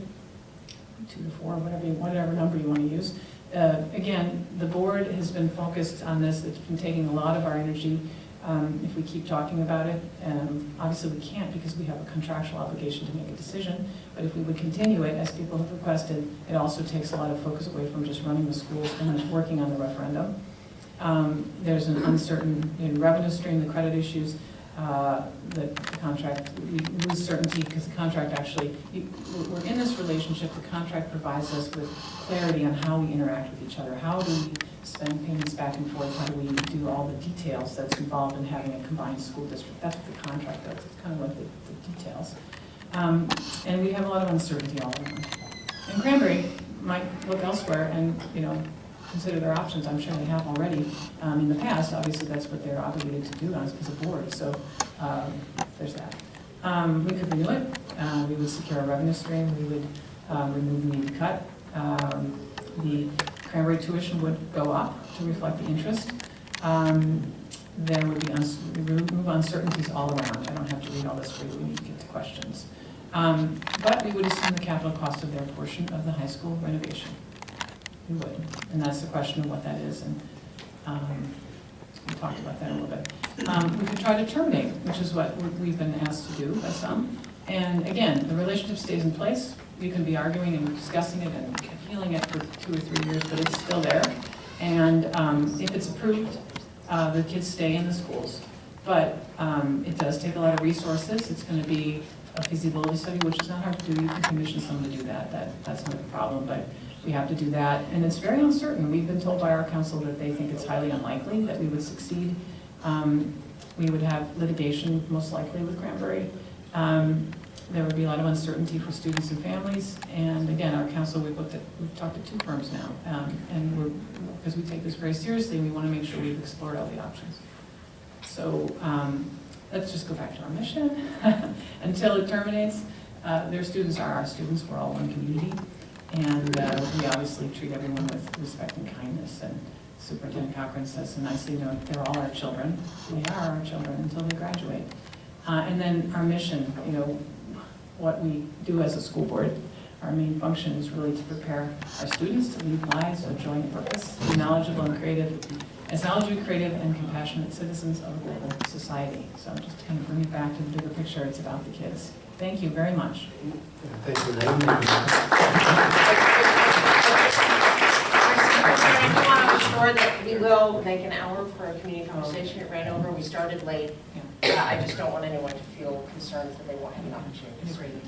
2 to 4, whatever number you want to use. Again, the board has been focused on this, it's been taking a lot of our energy. If we keep talking about it, obviously we can't because we have a contractual obligation to make a decision, but if we would continue it, as people have requested, it also takes a lot of focus away from just running the schools and working on the referendum. There's an uncertain revenue stream, the credit issues, the contract, we lose certainty because the contract actually, we're in this relationship, the contract provides us with clarity on how we interact with each other. How do we spend payments back and forth? How do we do all the details that's involved in having a combined school district? That's what the contract does. It's kind of like the details. And we have a lot of uncertainty all around. And Cranbury might look elsewhere and, consider their options. I'm sure they have already in the past. Obviously, that's what they're obligated to do as a board. So there's that. We could renew it. We would secure a revenue stream. We would remove the need to cut. The Cranbury tuition would go up to reflect the interest. There would be remove uncertainties all around. I don't have to read all this for you. We need to get to questions. But we would assume the capital cost of their portion of the high school renovation. We would, and that's the question of what that is, and we talked about that a little bit. We could try to terminate, which is what we've been asked to do by some. And again, the relationship stays in place. You can be arguing and discussing it and appealing it for 2 or 3 years, but it's still there. And if it's approved, the kids stay in the schools. But it does take a lot of resources. It's going to be a feasibility study, which is not hard to do. You can commission someone to do that. That's not a problem, but we have to do that. And it's very uncertain. We've been told by our council that they think it's highly unlikely that we would succeed. We would have litigation, most likely, with Cranbury. there would be a lot of uncertainty for students and families. And again, our council, we've talked to 2 firms now, and because we take this very seriously, we want to make sure we've explored all the options. So let's just go back to our mission until it terminates. Their students are our students. We're all one community, and we obviously treat everyone with respect and kindness. And Superintendent Cochran says so nicely, they're all our children. They are our children until they graduate. And then our mission, what we do as a school board, our main function is really to prepare our students to lead lives of joy and purpose, be knowledgeable and creative, and compassionate citizens of a global society. So just to kind of bring it back to the bigger picture, it's about the kids. Thank you very much. Thank you very much. I do want to assure that we will make an hour for a community conversation. It ran over. We started late. I just don't want anyone to feel concerned that they won't have an opportunity to speak.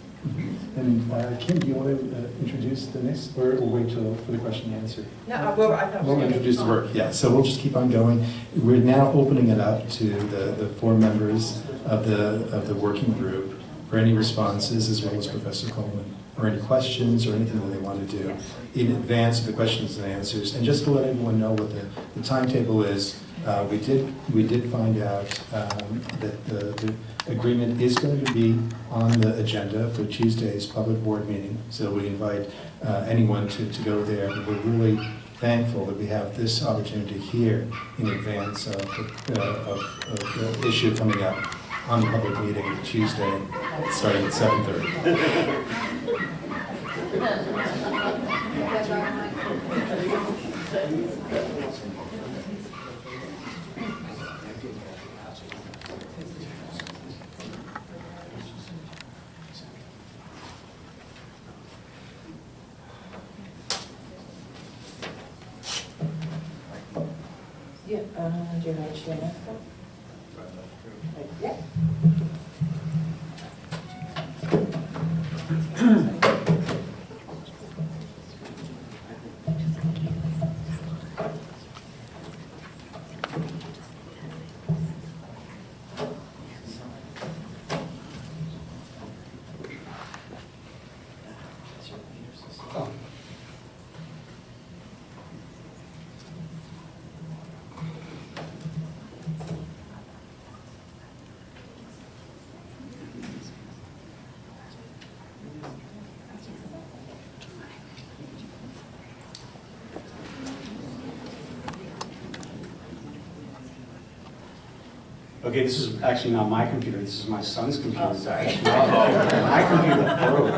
And Kim, do you want to introduce the next, or we'll wait for the question and answer? No, well, I thought We'll introduce the work, yeah. So we'll just keep on going. We're now opening it up to the 4 members of the working group for any responses, as well as Professor Coleman, or any questions or anything that they want to do in advance of the questions and answers. And just to let everyone know what the timetable is, we did find out that the agreement is going to be on the agenda for Tuesday's public board meeting. So we invite anyone to go there. But we're really thankful that we have this opportunity here in advance of the issue coming up on the public meeting Tuesday, starting at 7:30. Yeah, do you know what you're Yeah. Okay, this is actually not my computer, this is my son's computer. Oh, sorry. My computer broke.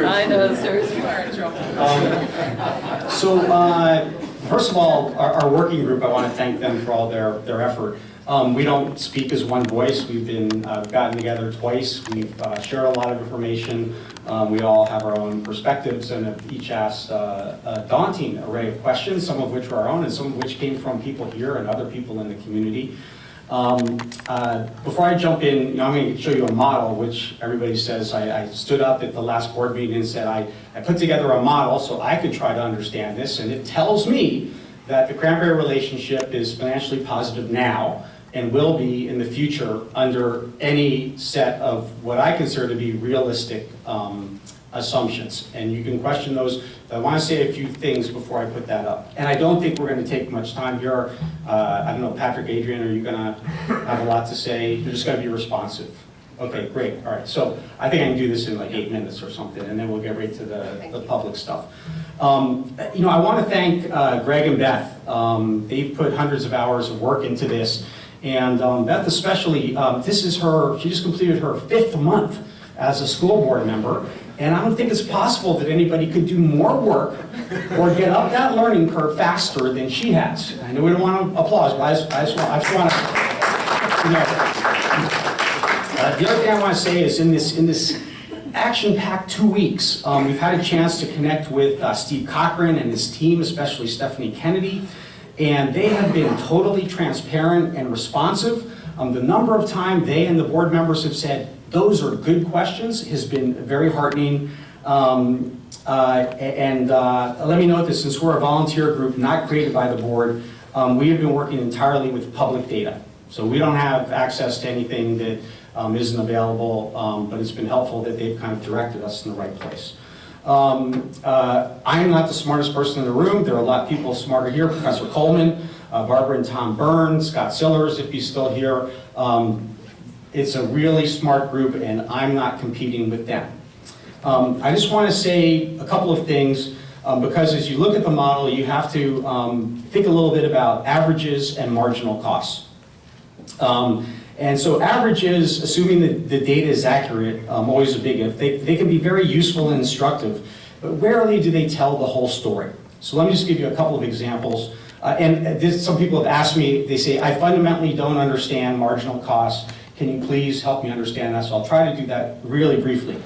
I know, sir, you are in trouble. So, first of all, our working group, I want to thank them for all their effort. We don't speak as one voice. We've been gotten together twice. We've shared a lot of information. We all have our own perspectives and have each asked a daunting array of questions, some of which were our own and some of which came from people here and other people in the community. Before I jump in, I'm going to show you a model, which everybody says I stood up at the last board meeting and said I put together a model so I could try to understand this, and it tells me that the Cranbury relationship is financially positive now and will be in the future under any set of what I consider to be realistic assumptions. And you can question those. I want to say a few things before I put that up. And I don't think we're going to take much time here. I don't know, Patrick, Adrian, are you going to have a lot to say? You're just going to be responsive. Okay, great. All right. So I think I can do this in like 8 minutes or something, and then we'll get right to the public stuff. I want to thank Greg and Beth. They've put hundreds of hours of work into this. And Beth especially, she just completed her 5th month as a school board member. And I don't think it's possible that anybody could do more work or get up that learning curve faster than she has. I know we don't want to applause, but I just want to, the other thing I want to say is in this action-packed 2 weeks, we've had a chance to connect with Steve Cochran and his team, especially Stephanie Kennedy, and they have been totally transparent and responsive. The number of times they and the board members have said, those are good questions, has been very heartening. Let me note this, since we're a volunteer group not created by the board, we have been working entirely with public data. So we don't have access to anything that isn't available, but it's been helpful that they've kind of directed us in the right place. I am not the smartest person in the room. There are a lot of people smarter here. Professor Coleman, Barbara and Tom Byrne, Scott Sillers, if he's still here. It's a really smart group, and I'm not competing with them. I just want to say a couple of things, because as you look at the model, you have to think a little bit about averages and marginal costs. And so averages, assuming that the data is accurate, always a big if, they can be very useful and instructive, but rarely do they tell the whole story. So let me just give you a couple of examples. Some people have asked me, they say, I fundamentally don't understand marginal costs. Can you please help me understand that? So I'll try to do that really briefly.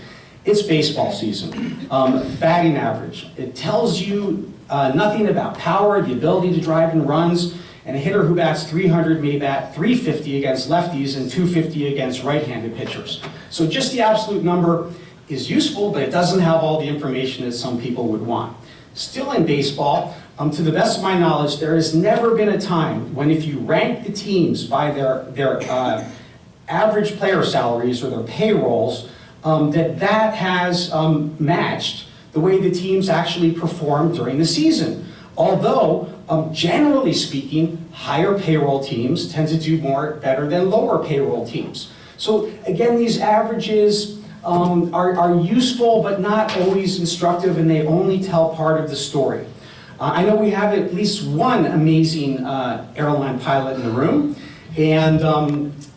It's baseball season. Batting average. It tells you nothing about power, the ability to drive in runs, and a hitter who bats 300 may bat 350 against lefties and 250 against right-handed pitchers. So just the absolute number is useful, but it doesn't have all the information that some people would want. Still in baseball, to the best of my knowledge, there has never been a time when if you rank the teams by their average player salaries or their payrolls, that has matched the way the teams actually perform during the season. Although, generally speaking, higher payroll teams tend to do better than lower payroll teams. So again, these averages are useful but not always instructive, and they only tell part of the story. I know we have at least one amazing airline pilot in the room, and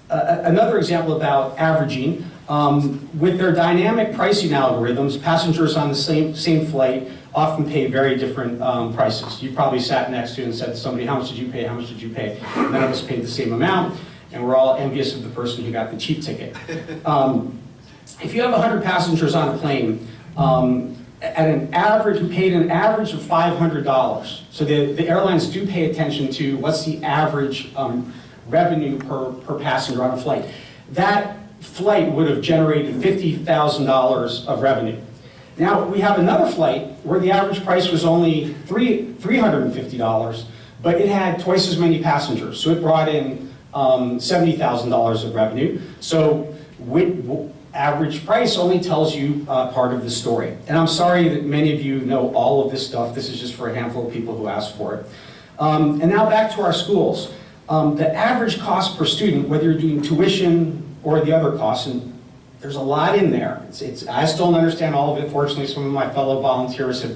another example about averaging. With their dynamic pricing algorithms, passengers on the same flight often pay very different prices. You probably sat next to and said to somebody, how much did you pay, how much did you pay? And none of us paid the same amount, and we're all envious of the person who got the cheap ticket. If you have 100 passengers on a plane, at an average, who paid an average of $500, so the airlines do pay attention to what's the average revenue per passenger on a flight. That flight would have generated $50,000 of revenue. Now, we have another flight where the average price was only $350, but it had twice as many passengers, so it brought in $70,000 of revenue. So average price only tells you part of the story. And I'm sorry that many of you know all of this stuff. This is just for a handful of people who asked for it. And now back to our schools. The average cost per student, whether you're doing tuition or the other costs, and there's a lot in there. I still don't understand all of it. Fortunately, some of my fellow volunteers have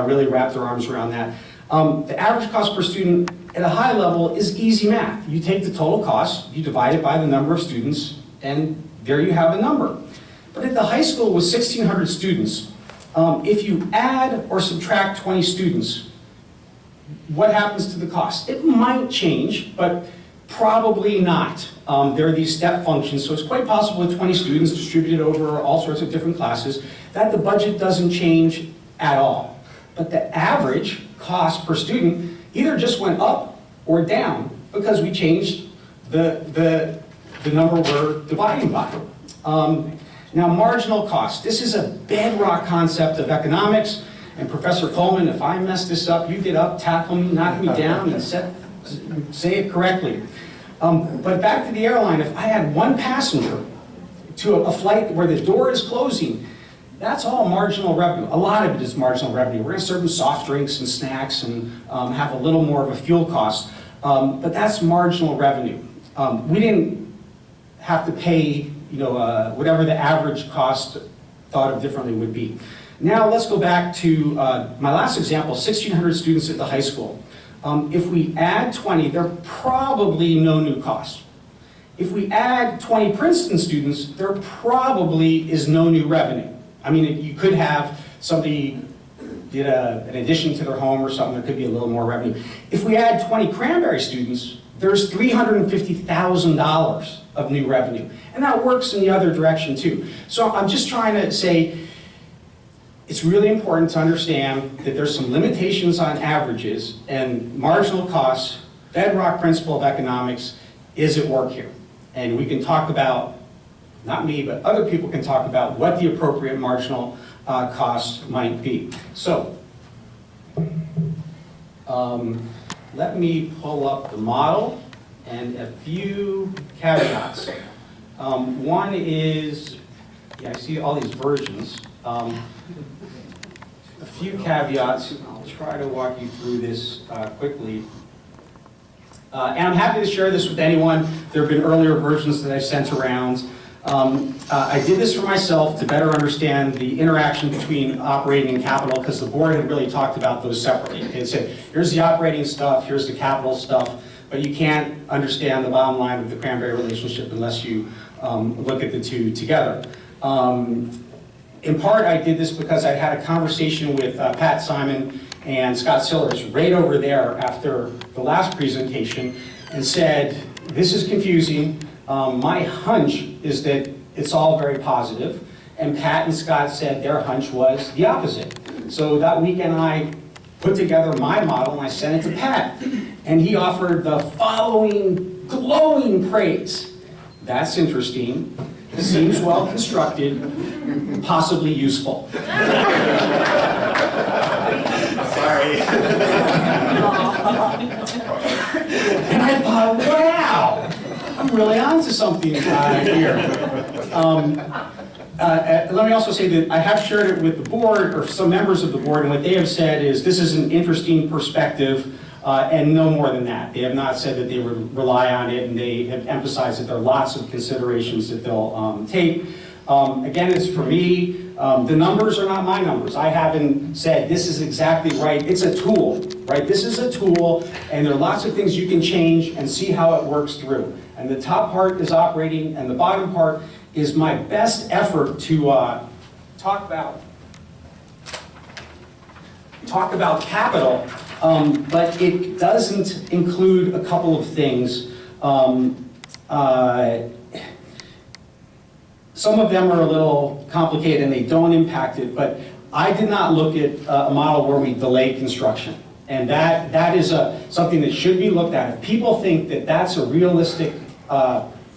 really wrapped their arms around that. The average cost per student at a high level is easy math. You take the total cost, you divide it by the number of students, and there you have a number. But at the high school with 1,600 students, if you add or subtract 20 students, what happens to the cost? It might change, but probably not. There are these step functions, so it's quite possible with 20 students distributed over all sorts of different classes that the budget doesn't change at all. But the average cost per student either just went up or down because we changed the number we're dividing by. Now, marginal cost. This is a bedrock concept of economics, and Professor Coleman, if I mess this up, you get up, tackle me, knock me down, and say it correctly. But back to the airline, if I had one passenger to a flight where the door is closing, that's all marginal revenue. A lot of it is marginal revenue. We're going to serve them soft drinks and snacks and have a little more of a fuel cost, but that's marginal revenue. We didn't have to pay, whatever the average cost thought of differently would be. Now let's go back to my last example, 1,600 students at the high school. If we add 20, there are probably no new costs. If we add 20 Princeton students, there probably is no new revenue. I mean, you could have somebody did an addition to their home or something, there could be a little more revenue. If we add 20 Cranbury students, there's $350,000 of new revenue. And that works in the other direction too. So I'm just trying to say, it's really important to understand that there's some limitations on averages, and marginal costs, bedrock principle of economics, is at work here. And we can talk about not me, but other people can talk about what the appropriate marginal cost might be. So, let me pull up the model and a few caveats. One is, yeah, I see all these versions. A few caveats. I'll try to walk you through this quickly. And I'm happy to share this with anyone. There have been earlier versions that I've sent around. I did this for myself to better understand the interaction between operating and capital, because the board had really talked about those separately. It said, here's the operating stuff, here's the capital stuff, but you can't understand the bottom line of the Cranbury relationship unless you look at the two together. In part, I did this because I had a conversation with Pat Simon and Scott Sillers right over there after the last presentation and said, this is confusing. My hunch is that it's all very positive. And Pat and Scott said their hunch was the opposite. So that weekend I put together my model and I sent it to Pat. And he offered the following glowing praise. That's interesting. It seems well constructed, possibly useful. Sorry. And I thought, wow, I'm really onto something here. Let me also say that I have shared it with the board, or some members of the board, and what they have said is this is an interesting perspective, and no more than that. They have not said that they would rely on it, and they have emphasized that there are lots of considerations that they'll take. Again, it's for me. The numbers are not my numbers. I haven't said this is exactly right. It's a tool, right? This is a tool, and there are lots of things you can change and see how it works through. And the top part is operating, and the bottom part is my best effort to talk about capital, but it doesn't include a couple of things. Some of them are a little complicated and they don't impact it, but I did not look at a model where we delay construction. And that is something that should be looked at. If people think that that's a realistic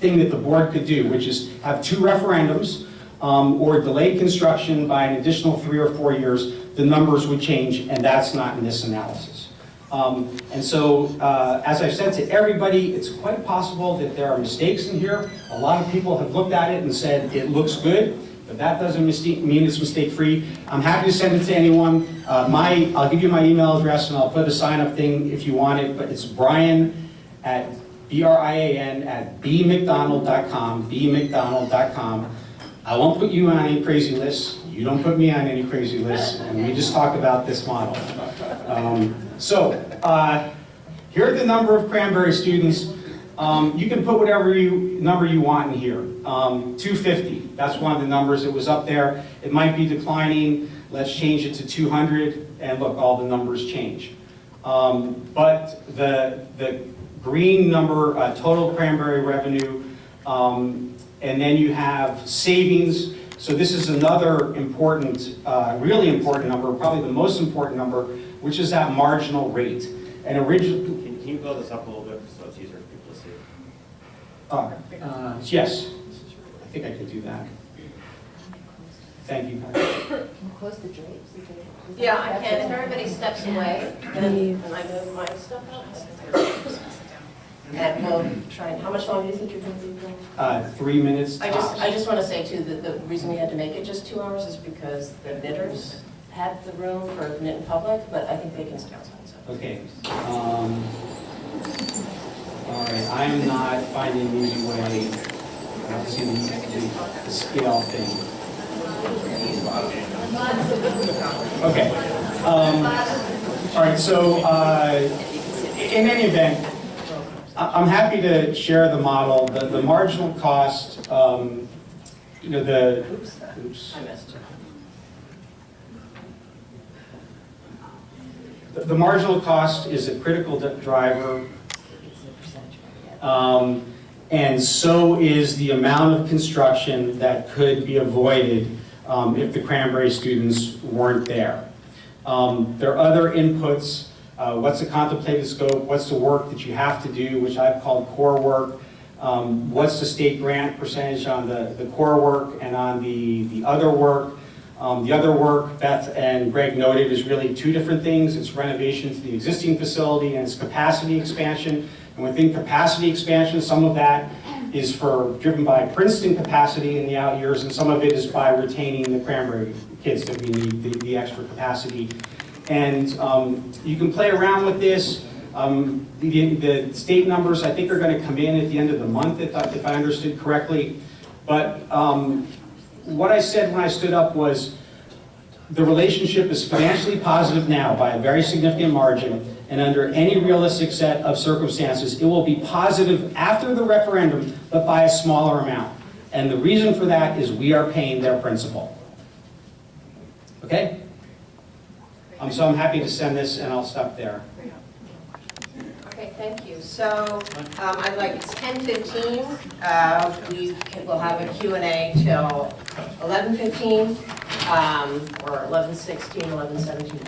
thing that the board could do, which is have 2 referendums or delay construction by an additional 3 or 4 years, the numbers would change, and that's not in this analysis. And so, as I've said to everybody, it's quite possible that there are mistakes in here. A lot of people have looked at it and said it looks good, but that doesn't mean it's mistake-free. I'm happy to send it to anyone. I'll give you my email address, and I'll put a sign-up thing if you want it, but it's Brian at bmcdonald.com, bmcdonald.com. I won't put you on any crazy lists. You don't put me on any crazy lists, and we just talk about this model. Here are the number of Cranbury students. You can put whatever number you want in here. 250, that's one of the numbers that was up there. It might be declining. Let's change it to 200, and look, all the numbers change. But the green number, total Cranbury revenue, and then you have savings. So this is another important, really important number, probably the most important number, which is that marginal rate. And originally, Can you build this up a little bit so it's easier for people to see? yes, I think I could do that. Thank you, Patrick. Can you close the drapes? Yeah, I can. If everybody steps away, and I move my stuff out. And we'll try, and how much longer do you think you're going to be going? 3 minutes I tops. just want to say too, that the reason we had to make it just 2 hours is because the knitters had the room for knit in public, but I think they can stay outside. So. Okay. All right, I am not finding an easy way to the scale thing. Okay. All right, so in any event, I'm happy to share the model. The marginal cost, oops. I missed it. The marginal cost is a critical driver, and so is the amount of construction that could be avoided if the Cranbury students weren't there. There are other inputs. What's the contemplated scope? What's the work that you have to do, which I've called core work? what's the state grant percentage on the core work and on the other work. The other work, Beth and Greg noted, is really two different things. It's renovation to the existing facility and it's capacity expansion. And within capacity expansion, some of that is driven by Princeton capacity in the out years, and some of it is by retaining the Cranbury kids that we need, the extra capacity. And you can play around with this. The state numbers, I think, are going to come in at the end of the month, if I understood correctly. But what I said when I stood up was the relationship is financially positive now by a very significant margin, and under any realistic set of circumstances, it will be positive after the referendum, but by a smaller amount. And the reason for that is we are paying their principal. Okay? So I'm happy to send this, and I'll stop there. Okay, thank you. So I'd like, it's 10:15. We'll have a Q&A till 11:15 or 11:16, 11:17.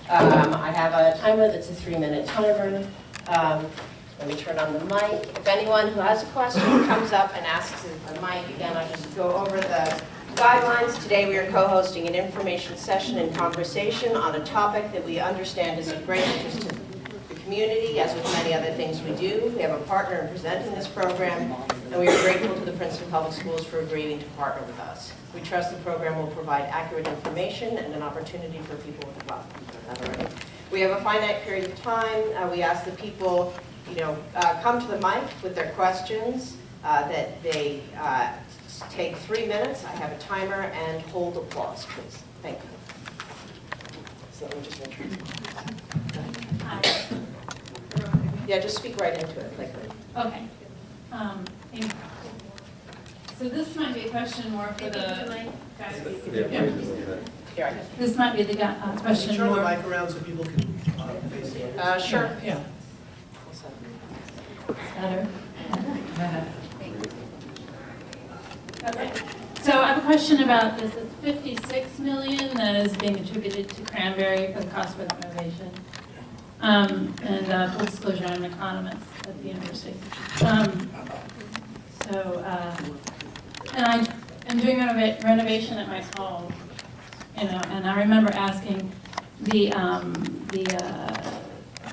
I have a timer that's a 3-minute timer. Let me turn on the mic. If anyone who has a question comes up and asks the mic, again, I'll just go over the guidelines. Today we are co-hosting an information session and conversation on a topic that we understand is of great interest to the community, as with many other things we do. We have a partner in presenting this program, and we are grateful to the Princeton Public Schools for agreeing to partner with us. We trust the program will provide accurate information and an opportunity for people with a problem. We have a finite period of time. We ask that people, come to the mic with their questions, that they take 3 minutes. I have a timer, and hold applause, please. Thank you. So let me just introduce. Yeah, just speak right into it, quickly. Okay. Thank you. So this might be a question more for the guys. Yeah. This might be the question Turn more. the mic around so people can face it. Sure. Yeah. Better. Okay. So I have a question about this. It's 56 million that is being attributed to Cranbury for the cost for the renovation. And full disclosure, I'm an economist at the university. And I am doing renovation at my home, and I remember asking the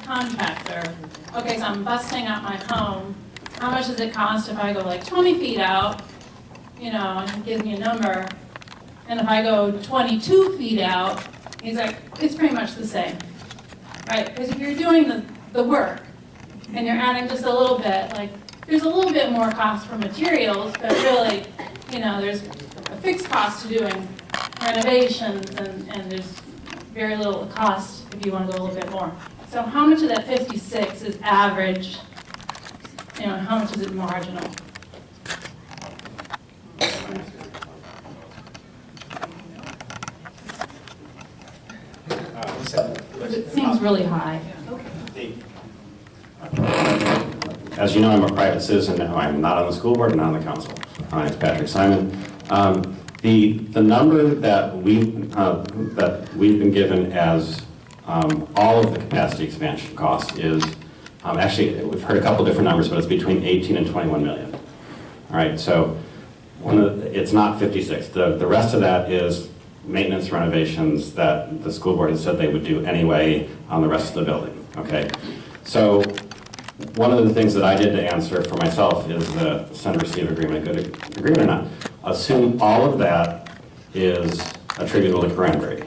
contractor, okay, so I'm busting out my home, how much does it cost if I go like 20 feet out, and he gives me a number, and if I go 22 feet out, he's like, it's pretty much the same, right? Because if you're doing the work, and you're adding just a little bit, like, there's a little bit more cost for materials, but really, there's a fixed cost to doing renovations, and there's very little cost if you want to go a little bit more. So how much of that 56 is average? How much is it marginal? It seems really high. As you know, I'm a private citizen now. I'm not on the school board and not on the council. My name is Patrick Simon. The number that we've been given as all of the capacity expansion costs is actually, we've heard a couple different numbers, but it's between 18 and 21 million. All right, so it's not 56. The rest of that is maintenance renovations that the school board has said they would do anyway on the rest of the building. Okay, so one of the things that I did to answer for myself is the send receive agreement, good agreement or not. Assume all of that is attributable to Cranbury,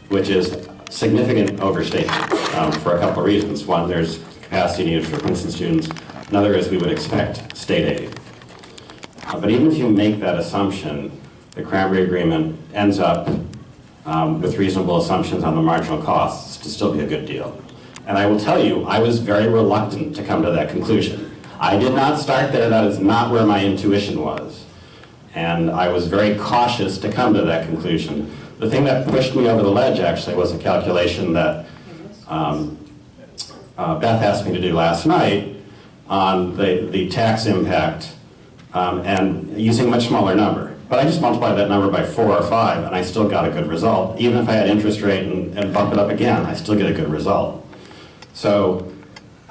which is significant overstatement for a couple of reasons. One, there's capacity needed for Princeton students. Another is we would expect state aid. But even if you make that assumption, the Cranbury agreement ends up with reasonable assumptions on the marginal costs to still be a good deal. And I will tell you, I was very reluctant to come to that conclusion. I did not start there. That is not where my intuition was. And I was very cautious to come to that conclusion. The thing that pushed me over the ledge, actually, was a calculation that Beth asked me to do last night on the tax impact and using a much smaller number. But I just multiplied that number by 4 or 5, and I still got a good result. Even if I had interest rate and bump it up again, I still get a good result. So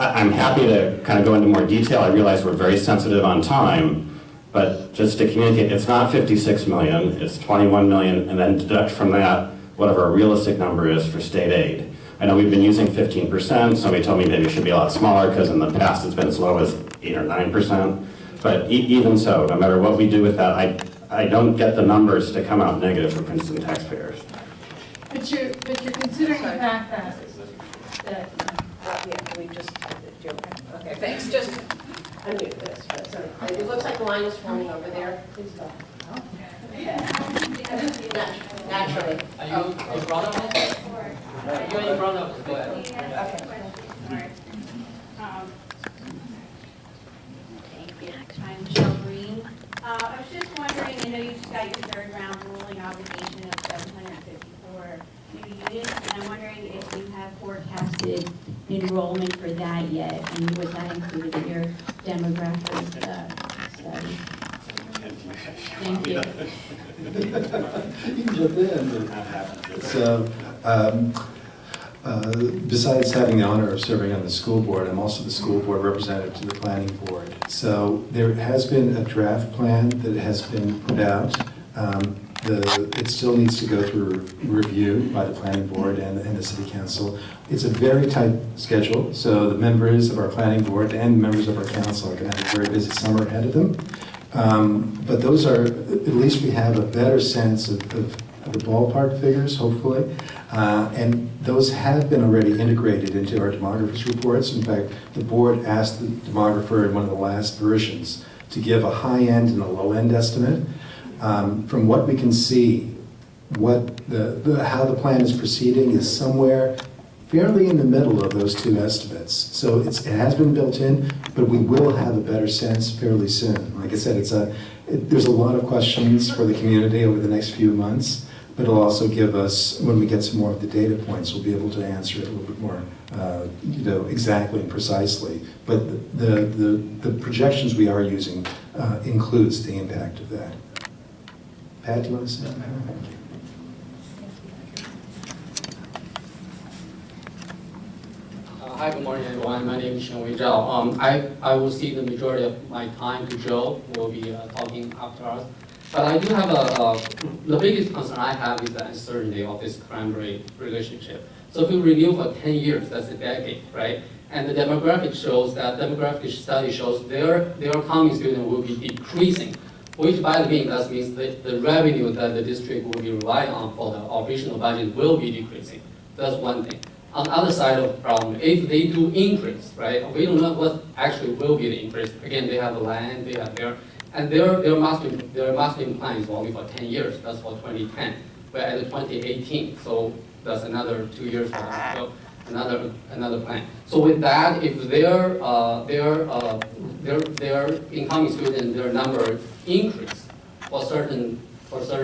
I'm happy to kind of go into more detail. I realize we're very sensitive on time, but just to communicate, it's not 56 million, it's 21 million, and then deduct from that whatever a realistic number is for state aid. I know we've been using 15%. Somebody told me maybe it should be a lot smaller because in the past it's been as low as 8 or 9%. But even so, no matter what we do with that, I don't get the numbers to come out negative for Princeton taxpayers. But you're considering the fact that Yeah, we just, okay, thanks, just unmute this. Sorry. It looks like the line is forming over there. Please go. Naturally. Are you brought up? You're brought up. Go ahead. Okay. Thank you. I'm Michelle Green. I was just wondering, I know you just got your third round ruling obligation of 754 new units, and I'm wondering if you have forecasted enrollment for that yet, and was that included in your demographic study? Thank you. You can jump in. So, besides having the honor of serving on the school board, I'm also the school board representative to the planning board. So there has been a draft plan that has been put out. It still needs to go through review by the planning board and the city council. It's a very tight schedule, so the members of our planning board and members of our council are going to have a very busy summer ahead of them. But those are, at least we have a better sense of the ballpark figures, hopefully. And those have been already integrated into our demographer's reports. In fact, the board asked the demographer in one of the last versions to give a high-end and a low-end estimate. From what we can see, how the plan is proceeding is somewhere fairly in the middle of those two estimates. So it has been built in, but we will have a better sense fairly soon. Like I said, there's a lot of questions for the community over the next few months, but it'll also give us, when we get some more of the data points, we'll be able to answer it a little bit more exactly and precisely. But the projections we are using includes the impact of that. Pat, do you want to say something? Hi, good morning, everyone. My name is Shen-Wei Zhao. I will see the majority of my time to Joe. We'll be talking after us. But I do have the biggest concern I have is the uncertainty of this Cranbury relationship. So if we review for 10 years, that's a decade, right? And the demographic study shows their coming student will be decreasing, which by the way, that means the revenue that the district will be relying on for the operational budget will be decreasing. That's one thing. On the other side of the problem, if they do increase, right, we don't know what actually will be the increase. Again, they have the land, they have their mastering plan is only for 10 years. That's for 2010. We're at 2018, so that's another 2 years from now. So another plan. So with that, if their incoming student, their number increase for certain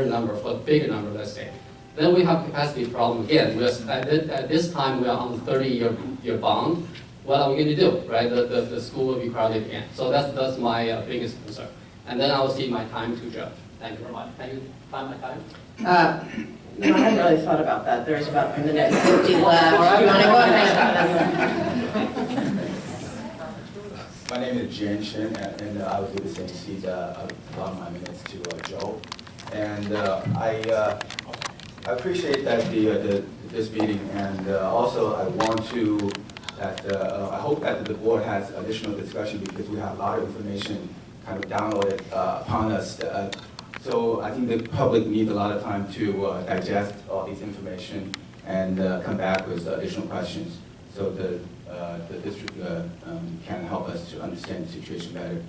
number, for a bigger number, let's say, then we have capacity problem again. At this time, we are on the 30-year bond. What are we going to do, right? The school will be crowded again. So that's my biggest concern. And then I will see my time to judge. Thank you very much. Can you find my time? I hadn't really thought about that. There's about a minute and 50 left. Do you want to go ahead? My name is Jian Shen, and I will do the same seat along my minutes to Joe. And I appreciate that this meeting, and also I want to I hope that the board has additional discussion because we have a lot of information kind of downloaded upon us. So I think the public needs a lot of time to digest all this information and come back with additional questions, so the district can help us to understand the situation better.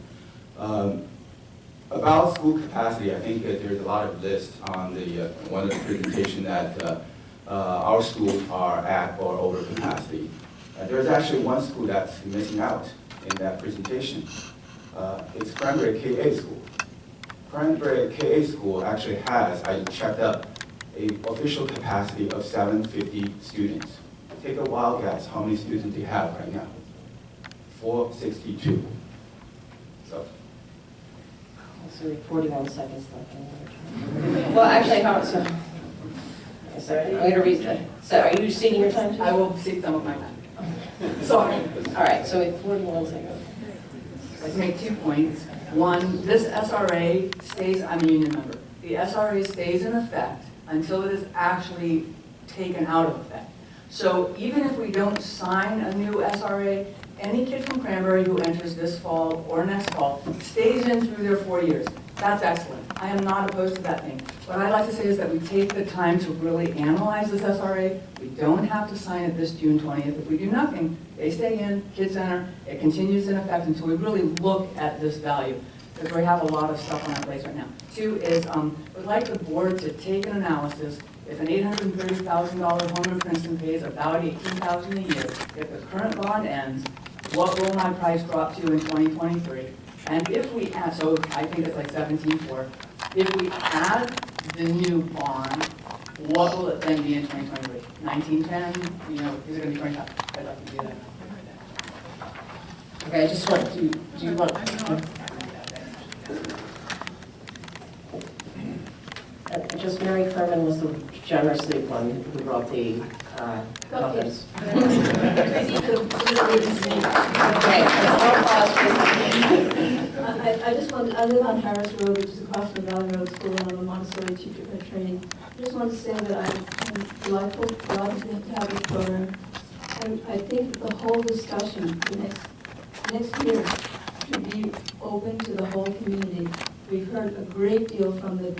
About school capacity, I think that there's a lot of lists on the one of the presentation that our schools are at or over capacity. There's actually one school that's missing out in that presentation. It's Cranbury KA School. Cranbury KA School actually has, I checked up, an official capacity of 750 students. Take a wild guess, how many students do you have right now? 462. So. So we have 41 seconds left. Well, actually, sorry, I'm going to read that. So are you ceding your time to? I will cede some of my time. Sorry. All right, so it's 41 seconds. I'd make 2 points. One, this SRA stays, I'm a union member. The SRA stays in effect until it is actually taken out of effect. So even if we don't sign a new SRA, any kid from Cranbury who enters this fall or next fall stays in through their 4 years. That's excellent. I am not opposed to that thing. What I'd like to say is that we take the time to really analyze this SRA. We don't have to sign it this June 20th. If we do nothing, they stay in, kids enter, it continues in effect until we really look at this value, because we have a lot of stuff on our plates right now. 2 is, we'd like the board to take an analysis. If an $830,000 home in Princeton pays about $18,000 a year, if the current bond ends, what will my price drop to in 2023? And if we add, so I think it's like 17.4. If we add the new bond, what will it then be in 2023? 1910? You know, is it going to be 25? I'd like to do that. Okay, I just want to, do you want? Just Mary Kerman was the generously one who brought the muffins. Okay, let's all pause for a second. I just want, I live on Harris Road, which is across from Valley Road School, and I'm a Montessori teacher by training. I just want to say that I'm delightful to have this program. And I think the whole discussion the next year should be open to the whole community. We've heard a great deal from the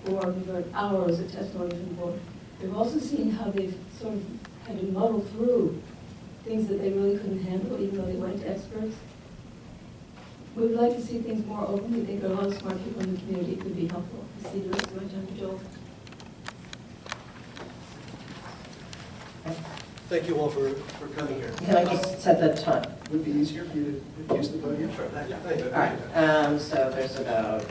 board. We've heard hours of testimony from the board. We've also seen how they've sort of had to muddle through things that they really couldn't handle, even though they went to experts. We would like to see things more open. We think there are a lot of smart people in the community. It could be helpful. I see the rest of my time to Joel. Thank you all for coming here. Can I just set the time? Would it be easier for you to use the podium? Sure. Yeah. All right, so there's about...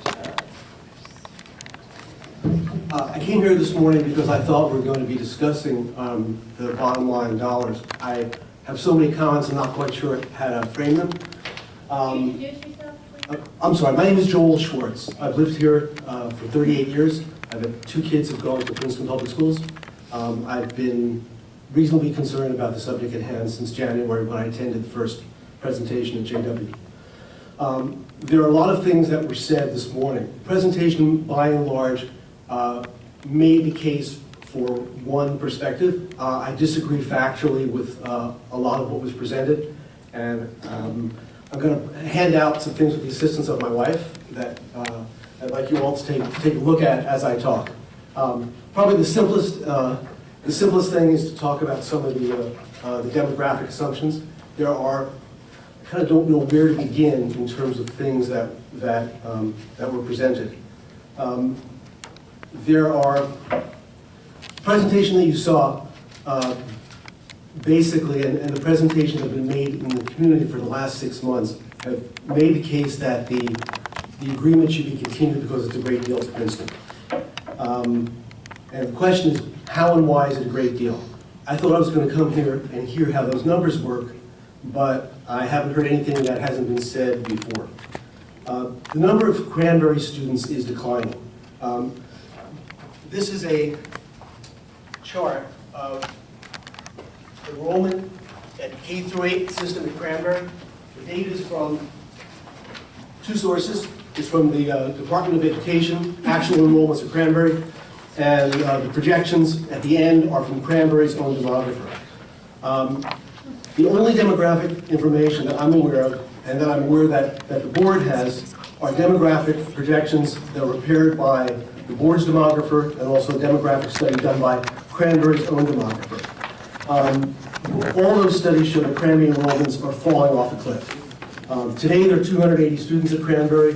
I came here this morning because I thought we were going to be discussing the bottom line dollars. I have so many comments, I'm not quite sure how to frame them. I'm sorry, my name is Joel Schwartz. I've lived here for 38 years. I've had 2 kids who've gone to Princeton Public Schools. I've been reasonably concerned about the subject at hand since January when I attended the first presentation at JW. There are a lot of things that were said this morning. The presentation, by and large, made the case for one perspective. I disagree factually with a lot of what was presented, and I'm going to hand out some things with the assistance of my wife that I'd like you all to take a look at as I talk. Probably the simplest thing is to talk about some of the demographic assumptions. I kind of don't know where to begin in terms of things that were presented. There are presentation that you saw basically, and the presentations that have been made in the community for the last 6 months have made the case that the agreement should be continued because it's a great deal to Princeton. And the question is, how and why is it a great deal? I thought I was going to come here and hear how those numbers work, but I haven't heard anything that hasn't been said before. The number of Cranbury students is declining. This is a chart of enrollment at K-8 system at Cranbury. The data is from 2 sources. It's from the Department of Education, actual enrollments at Cranbury, and the projections at the end are from Cranbury's own demographer. The only demographic information that I'm aware of, and that I'm aware that the board has, are demographic projections that were prepared by the board's demographer and also a demographic study done by Cranbury's own demographer. All those studies show that Cranbury enrollments are falling off a cliff. Today there are 280 students at Cranbury.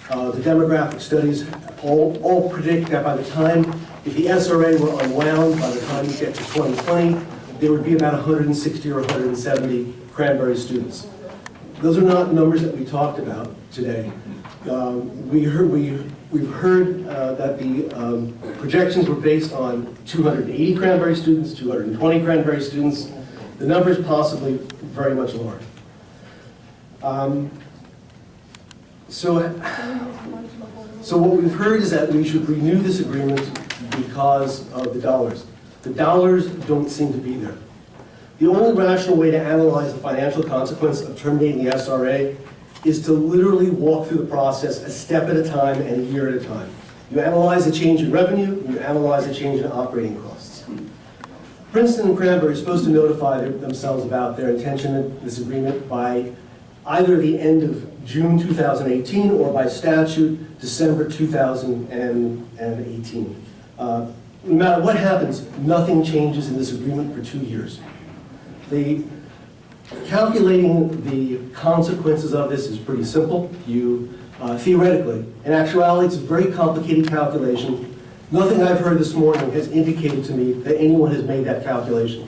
The demographic studies all predict that by the time, if the SRA were unwound, by the time you get to 2020, there would be about 160 or 170 Cranbury students. Those are not numbers that we talked about today. We've heard that the projections were based on 280 Cranbury students, 220 Cranbury students. The numbers possibly very much lower. So what we've heard is that we should renew this agreement because of the dollars. The dollars don't seem to be there. The only rational way to analyze the financial consequence of terminating the SRA is to literally walk through the process a step at a time and a year at a time. You analyze the change in revenue, you analyze the change in operating costs. Princeton and Cranbury are supposed to notify themselves about their intention in this agreement by either the end of June 2018 or by statute December 2018. No matter what happens, nothing changes in this agreement for 2 years. Calculating the consequences of this is pretty simple. Theoretically, in actuality, it's a very complicated calculation. Nothing I've heard this morning has indicated to me that anyone has made that calculation.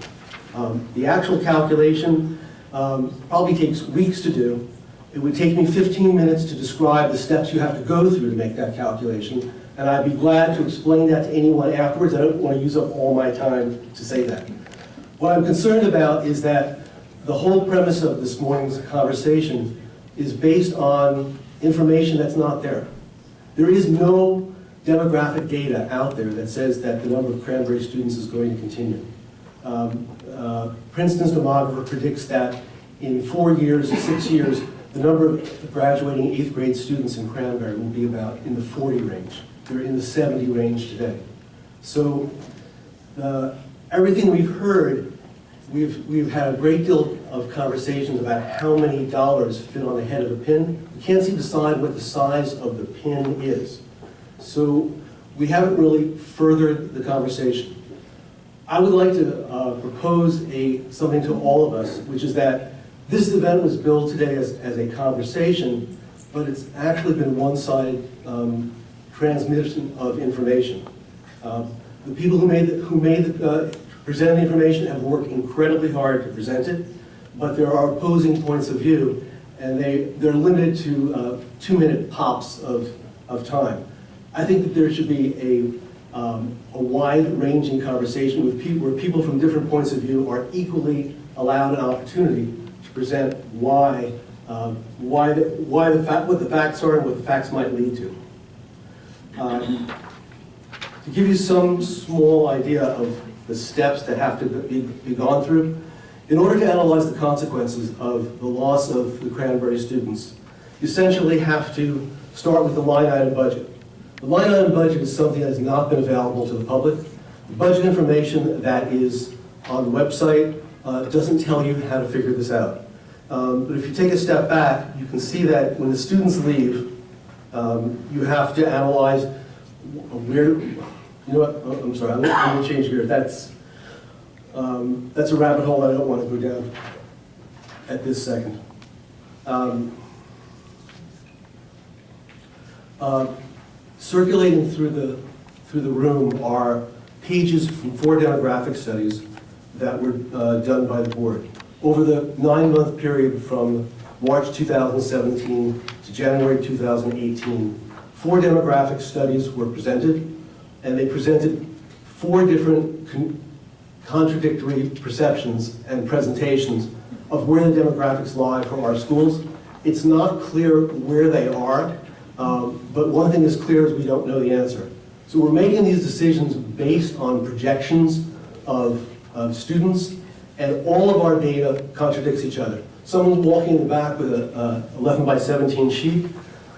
The actual calculation probably takes weeks to do. It would take me 15 minutes to describe the steps you have to go through to make that calculation, and I'd be glad to explain that to anyone afterwards. I don't want to use up all my time to say that. What I'm concerned about is that the whole premise of this morning's conversation is based on information that's not there. There is no demographic data out there that says that the number of Cranbury students is going to continue. Princeton's demographer predicts that in 4 years, 6 years, the number of graduating 8th grade students in Cranbury will be about in the 40 range. They're in the 70 range today. So everything we've heard, we've had a great deal of conversations about how many dollars fit on the head of a pin. We can't seem to decide what the size of the pin is. So we haven't really furthered the conversation. I would like to propose something to all of us, which is that this event was billed today as a conversation, but it's actually been one-sided transmission of information. The people who presented the information have worked incredibly hard to present it, but there are opposing points of view, and they're limited to 2-minute pops of time. I think that there should be a wide-ranging conversation where people from different points of view are equally allowed an opportunity to present what the facts are and what the facts might lead to. To give you some small idea of the steps that have to be gone through, in order to analyze the consequences of the loss of the Cranbury students, you essentially have to start with the line item budget. The line item budget is something that has not been available to the public. The budget information that is on the website doesn't tell you how to figure this out. But if you take a step back, you can see that when the students leave, you have to analyze where, you know what, oh, I'm sorry, I'm going to change gears. That's a rabbit hole I don't want to go down at this second. Circulating through the room are pages from 4 demographic studies that were done by the board. Over the 9-month period from March 2017 to January 2018, 4 demographic studies were presented, and they presented 4 different contradictory perceptions and presentations of where the demographics lie for our schools. It's not clear where they are, but one thing is clear is we don't know the answer. So we're making these decisions based on projections of students, and all of our data contradicts each other. Someone's walking in the back with a 11 by 17 sheet.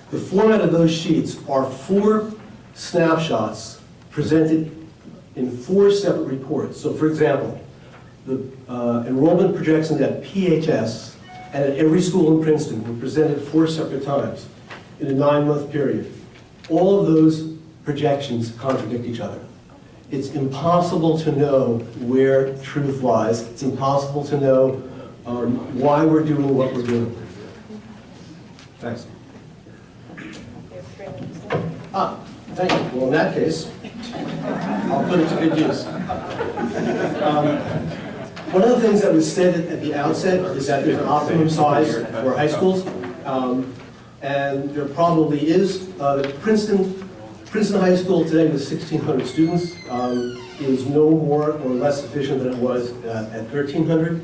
The format of those sheets are 4 snapshots presented in 4 separate reports. So for example, the enrollment projections at PHS and at every school in Princeton were presented 4 separate times in a 9-month period. All of those projections contradict each other. It's impossible to know where truth lies. It's impossible to know why we're doing what we're doing. Thanks. Thank you. Well, in that case, I'll put it to good use. One of the things that was said at the outset is that there's an optimum size for high schools, and there probably is. Princeton High School today with 1,600 students is no more or less efficient than it was at 1,300.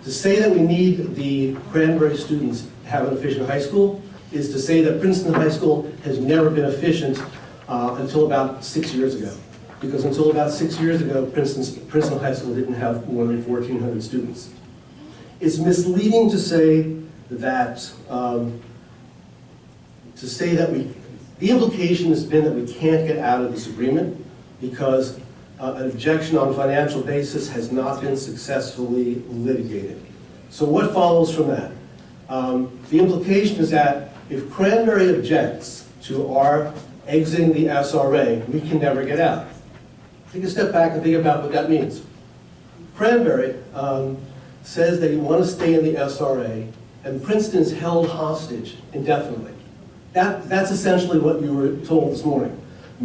To say that we need the Cranbury students to have an efficient high school is to say that Princeton High School has never been efficient until about 6 years ago. because until about 6 years ago, Princeton High School didn't have more than 1,400 students. It's misleading to say that, the implication has been that we can't get out of this agreement because an objection on financial basis has not been successfully litigated. So what follows from that? The implication is that if Cranbury objects to our exiting the SRA, we can never get out. Take a step back and think about what that means. Cranbury says that you want to stay in the SRA, and Princeton is held hostage indefinitely. That's essentially what you were told this morning.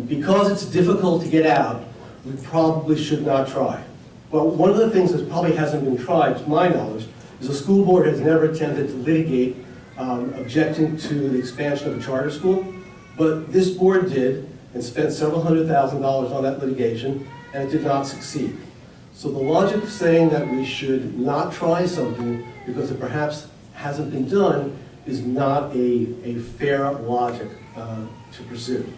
Because it's difficult to get out, we probably should not try. Well, one of the things that probably hasn't been tried, to my knowledge, is the school board has never attempted to litigate objecting to the expansion of a charter school, but this board did and spent several $100,000 on that litigation, and it did not succeed. So the logic of saying that we should not try something because it perhaps hasn't been done is not a fair logic to pursue.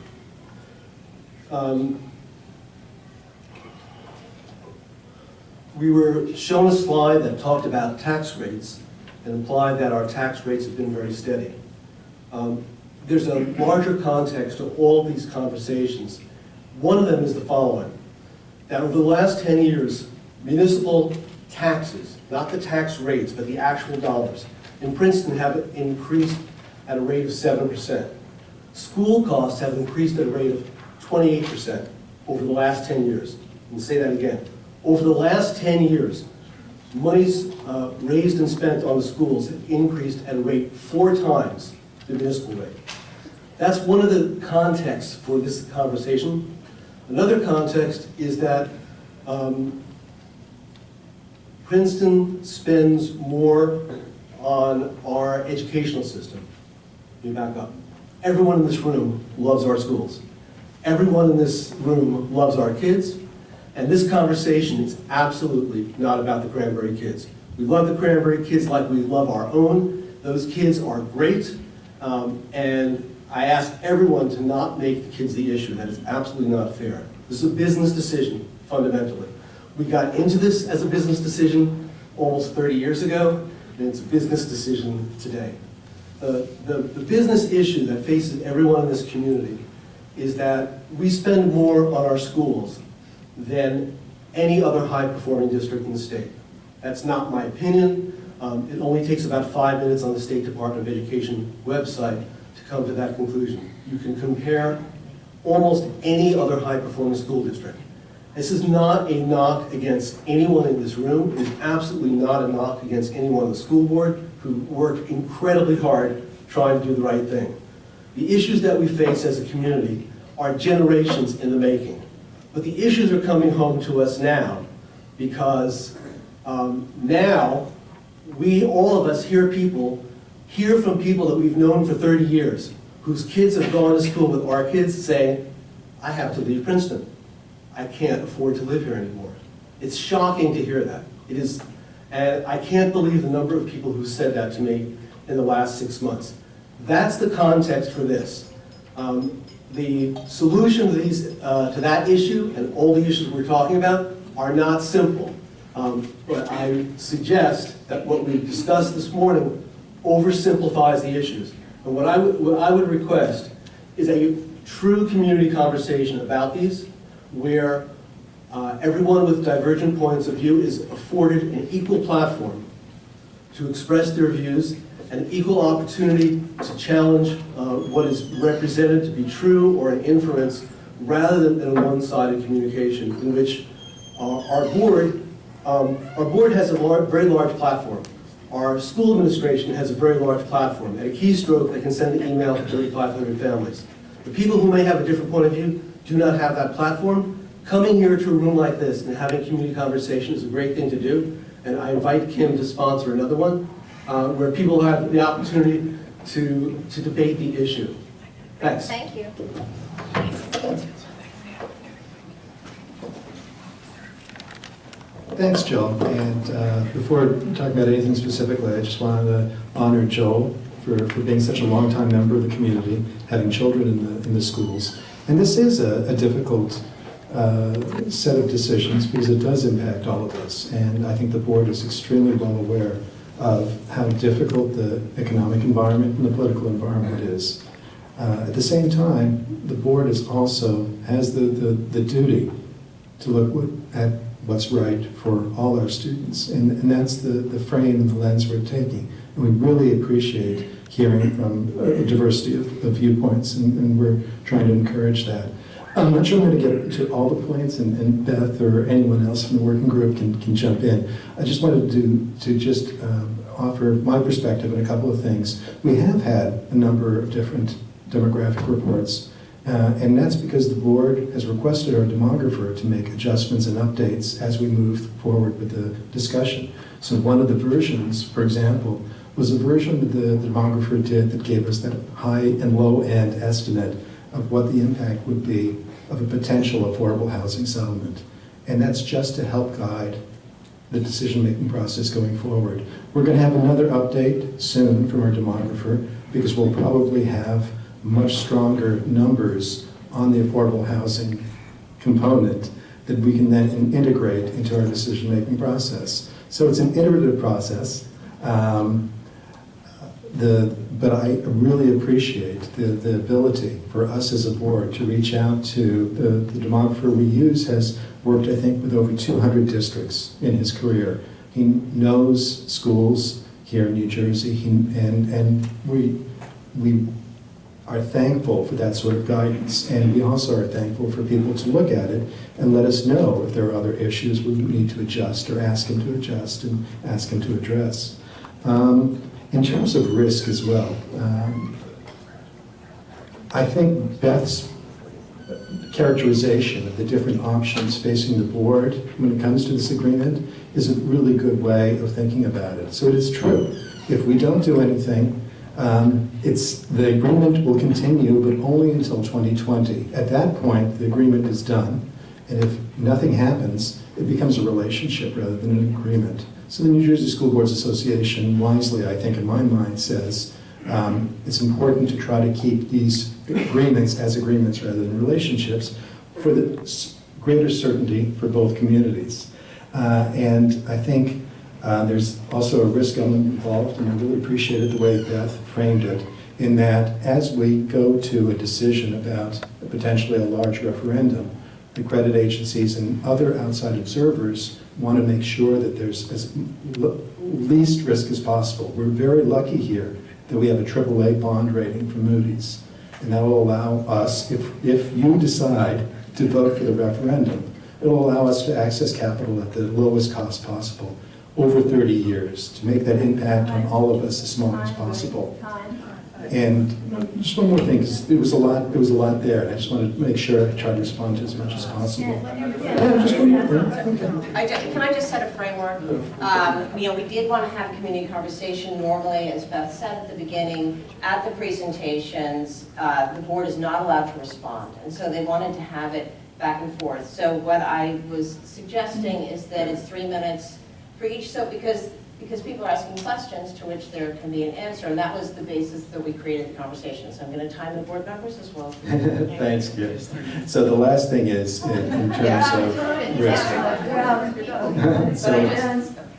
We were shown a slide that talked about tax rates and implied that our tax rates have been very steady. There's a larger context to all of these conversations. One of them is the following, that over the last 10 years, municipal taxes, not the tax rates, but the actual dollars, in Princeton have increased at a rate of 7%. School costs have increased at a rate of 28% over the last 10 years. I'll say that again. Over the last 10 years, monies raised and spent on the schools have increased at a rate 4 times the municipal rate. That's one of the contexts for this conversation. Another context is that Princeton spends more on our educational system. Let me back up. Everyone in this room loves our schools. Everyone in this room loves our kids. And this conversation is absolutely not about the Cranbury kids. We love the Cranbury kids like we love our own. Those kids are great. And I ask everyone to not make the kids the issue. That is absolutely not fair. This is a business decision, fundamentally. We got into this as a business decision almost 30 years ago, and it's a business decision today. The business issue that faces everyone in this community is that we spend more on our schools than any other high-performing district in the state. That's not my opinion. It only takes about 5 minutes on the State Department of Education website to come to that conclusion. You can compare almost any other high-performing school district. This is not a knock against anyone in this room. It is absolutely not a knock against anyone on the school board who work incredibly hard trying to do the right thing. The issues that we face as a community are generations in the making. But the issues are coming home to us now because now all of us hear from people that we've known for 30 years whose kids have gone to school with our kids saying, I have to leave Princeton. I can't afford to live here anymore. It's shocking to hear that. It is, and I can't believe the number of people who said that to me in the last 6 months. That's the context for this. The solution to that issue and all the issues we're talking about are not simple. But I suggest that what we discussed this morning oversimplifies the issues. And what I would request is a true community conversation about these, where everyone with divergent points of view is afforded an equal platform to express their views, an equal opportunity to challenge what is represented to be true or an inference, rather than a one-sided communication in which our board has a very large platform. Our school administration has a very large platform. At a keystroke, they can send an email to 3,500 families. The people who may have a different point of view do not have that platform. Coming here to a room like this and having a community conversation is a great thing to do, and I invite Kim to sponsor another one, where people have the opportunity to debate the issue. Thanks. Thank you. Thanks, Joe. And before talking about anything specifically, I just wanted to honor Joe for being such a long-time member of the community, having children in the schools. And this is a difficult set of decisions because it does impact all of us. And I think the board is extremely well aware of how difficult the economic environment and the political environment is. At the same time, the board is also has the duty to look at what's right for all our students. And that's the frame and the lens we're taking. And we really appreciate hearing from a diversity of viewpoints, and we're trying to encourage that. I'm not sure I'm going to get to all the points, and Beth or anyone else from the working group can jump in. I just wanted to just offer my perspective on a couple of things. We have had a number of different demographic reports, and that's because the board has requested our demographer to make adjustments and updates as we move forward with the discussion. So one of the versions, for example, was a version that the demographer did that gave us that high and low end estimate of what the impact would be of a potential affordable housing settlement. And that's just to help guide the decision-making process going forward. We're going to have another update soon from our demographer because we'll probably have much stronger numbers on the affordable housing component that we can then integrate into our decision-making process. So it's an iterative process. But I really appreciate the ability for us as a board to reach out to the demographer we use has worked, I think, with over 200 districts in his career. He knows schools here in New Jersey, and we are thankful for that sort of guidance. And we also are thankful for people to look at it and let us know if there are other issues we need to adjust or ask him to adjust and ask him to address. In terms of risk as well, I think Beth's characterization of the different options facing the board when it comes to this agreement is a really good way of thinking about it. So it is true. If we don't do anything, the agreement will continue, but only until 2020. At that point, the agreement is done, and if nothing happens, it becomes a relationship rather than an agreement. So the New Jersey School Boards Association, wisely, I think, in my mind, says it's important to try to keep these agreements as agreements rather than relationships for the greater certainty for both communities. And I think there's also a risk element involved, and I really appreciated the way Beth framed it, in that as we go to a decision about potentially a large referendum, the credit agencies and other outside observers want to make sure that there's as least risk as possible. We're very lucky here that we have a AAA bond rating from Moody's, and that will allow us, if you decide to vote for the referendum, it will allow us to access capital at the lowest cost possible over 30 years to make that impact on all of us as small as possible. And just one more thing, because it was a lot there, and I just wanted to make sure I tried to respond to as much as possible. Yeah, just one more thing. Okay. Can I just set a framework? We did want to have a community conversation. Normally, as Beth said at the beginning, at the presentations, the board is not allowed to respond, and so they wanted to have it back and forth. So what I was suggesting is that it's 3 minutes for each, so because people are asking questions to which there can be an answer, and that was the basis that we created the conversation. So I'm going to time the board members as well. Thanks, Gil. So the last thing is in terms of risk.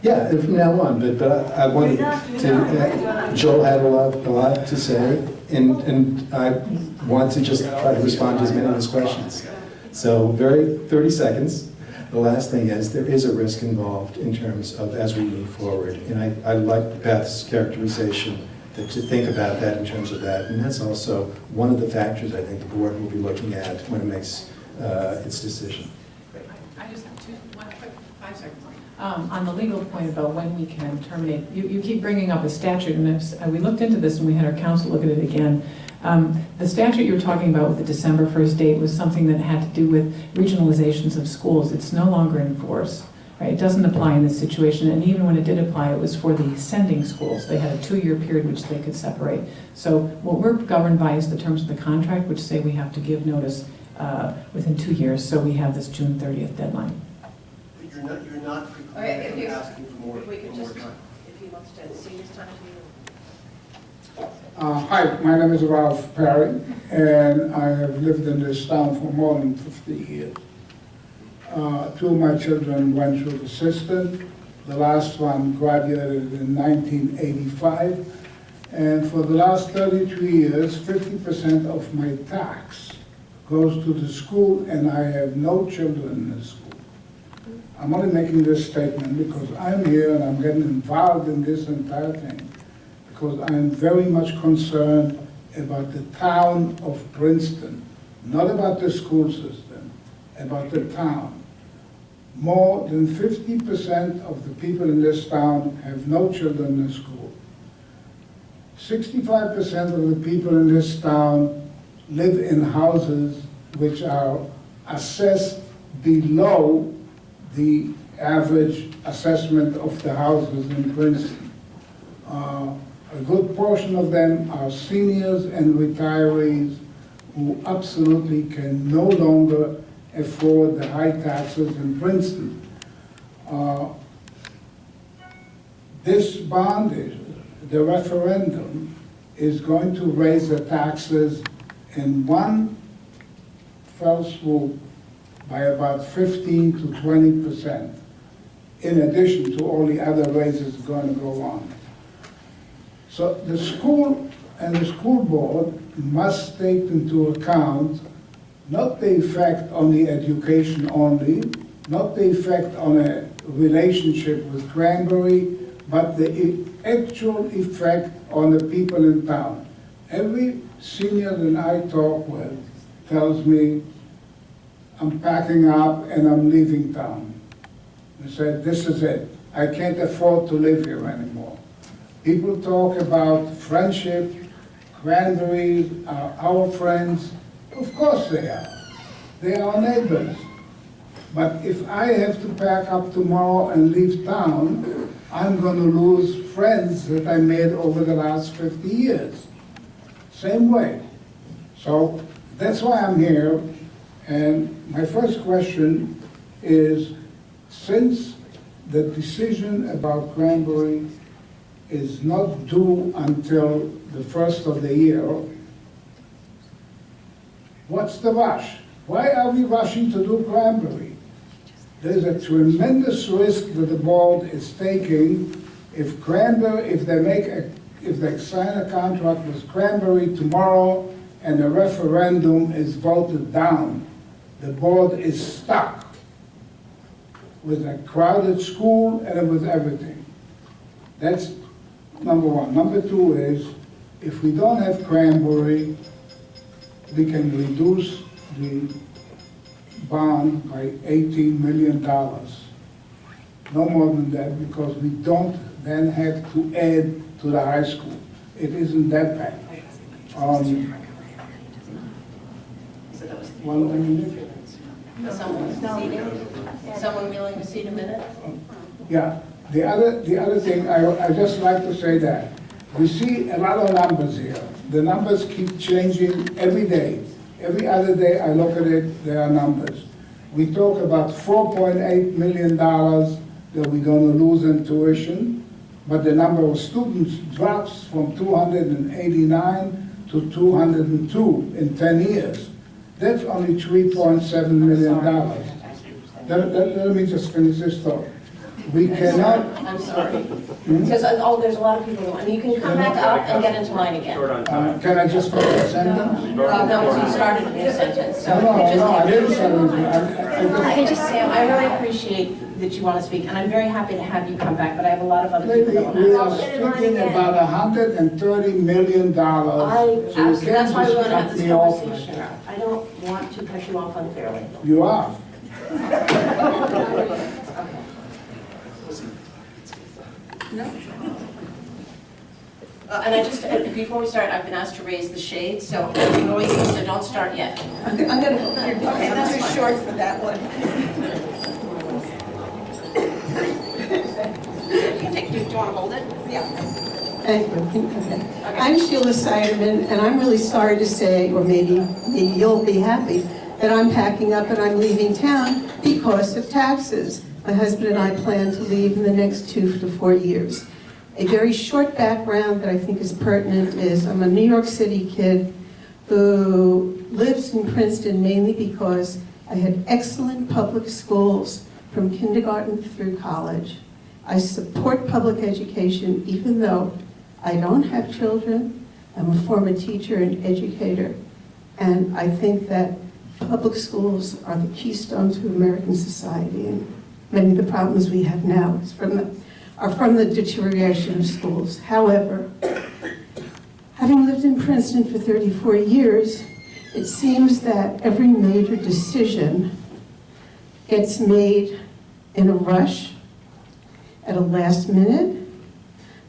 Yeah, from now on, but I wanted to, Joel had a lot to say, and I want to just try to respond to as many of his questions. So 30 seconds. The last thing is there is a risk involved in terms of as we move forward. And I like Beth's characterization to think about that in terms of that. And that's also one of the factors I think the board will be looking at when it makes its decision. I just have one quick 5 seconds. On the legal point about when we can terminate, you keep bringing up a statute, and we looked into this and we had our counsel look at it again. The statute you're talking about with the December 1st date was something that had to do with regionalizations of schools. It's no longer in force, right? It doesn't apply in this situation, and even when it did apply, it was for the sending schools. They had a 2-year period which they could separate. So what we're governed by is the terms of the contract, which say we have to give notice within 2 years, so we have this June 30th deadline. You're not precluded from asking for more time. If he wants to see his time. Hi, my name is Ralph Perry, and I have lived in this town for more than 50 years. Two of my children went through the system. The last one graduated in 1985. And for the last 33 years, 50% of my tax goes to the school, and I have no children in the school. I'm only making this statement because I'm here and I'm getting involved in this entire thing because I'm very much concerned about the town of Princeton, not about the school system, about the town. More than 50% of the people in this town have no children in school. 65% of the people in this town live in houses which are assessed below the average assessment of the houses in Princeton. A good portion of them are seniors and retirees who absolutely can no longer afford the high taxes in Princeton. This bond, the referendum, is going to raise the taxes in one fell swoop by about 15 to 20%, in addition to all the other raises going to go on. So the school and the school board must take into account not the effect on the education only, not the effect on a relationship with Cranbury, but the actual effect on the people in town. Every senior that I talk with tells me, I'm packing up and I'm leaving town. They said, this is it. I can't afford to live here anymore. People talk about friendship. Cranberry are our friends. Of course they are. They are our neighbors. But if I have to pack up tomorrow and leave town, I'm going to lose friends that I made over the last 50 years. Same way. So that's why I'm here. And my first question is, since the decision about Cranbury is not due until the first of the year, what's the rush? Why are we rushing to do Cranbury? There's a tremendous risk that the board is taking if Cranbury, if they sign a contract with Cranbury tomorrow and the referendum is voted down. The board is stuck with a crowded school and with everything. That's number one. Number two is, if we don't have Cranbury, we can reduce the bond by $18 million. No more than that, because we don't then have to add to the high school. It isn't that bad. Someone willing to cede a minute? Yeah, the other thing, I just like to say that we see a lot of numbers here. The numbers keep changing every day. Every other day I look at it, there are numbers. We talk about $4.8 million that we're going to lose in tuition, but the number of students drops from 289 to 202 in 10 years. That's only $3.7 million. Let me just finish this thought. We cannot... I'm sorry. Because there's a lot of people, and you can come back up and get into line again. Can I just finish a sentence? No, you started a new sentence, so No, you just... I didn't say anything. Sam, I really appreciate that you want to speak, and I'm very happy to have you come back, but I have a lot of other people that want to We are speaking about $130 million. So you that's why we want to have cut this me off like conversation. that. I don't want to cut you off unfairly. You are. And I just, before we start, I've been asked to raise the shade, so it's noisy, so don't start yet. I'm going to go. Okay, that's too short for that one. Do you want to hold it? Yeah. Thank you. Okay. I'm Sheila Siderman, and I'm really sorry to say, or maybe you'll be happy, that I'm packing up and I'm leaving town because of taxes. My husband and I plan to leave in the next 2 to 4 years. A very short background that I think is pertinent is I'm a New York City kid who lives in Princeton mainly because I had excellent public schools from kindergarten through college. I support public education even though I don't have children. I'm a former teacher and educator, and I think that public schools are the keystone to American society, and many of the problems we have now are from the deterioration of schools. However, having lived in Princeton for 34 years, it seems that every major decision gets made in a rush, at a last minute,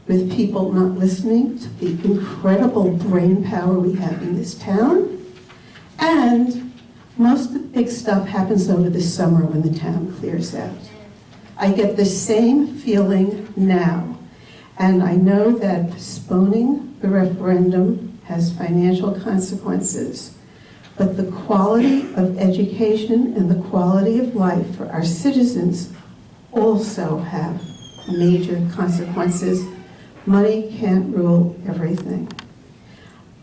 with people not listening to the incredible brain power we have in this town. And most of the big stuff happens over the summer when the town clears out. I get the same feeling now. And I know that postponing the referendum has financial consequences. But the quality of education and the quality of life for our citizens also have major consequences. Money can't rule everything.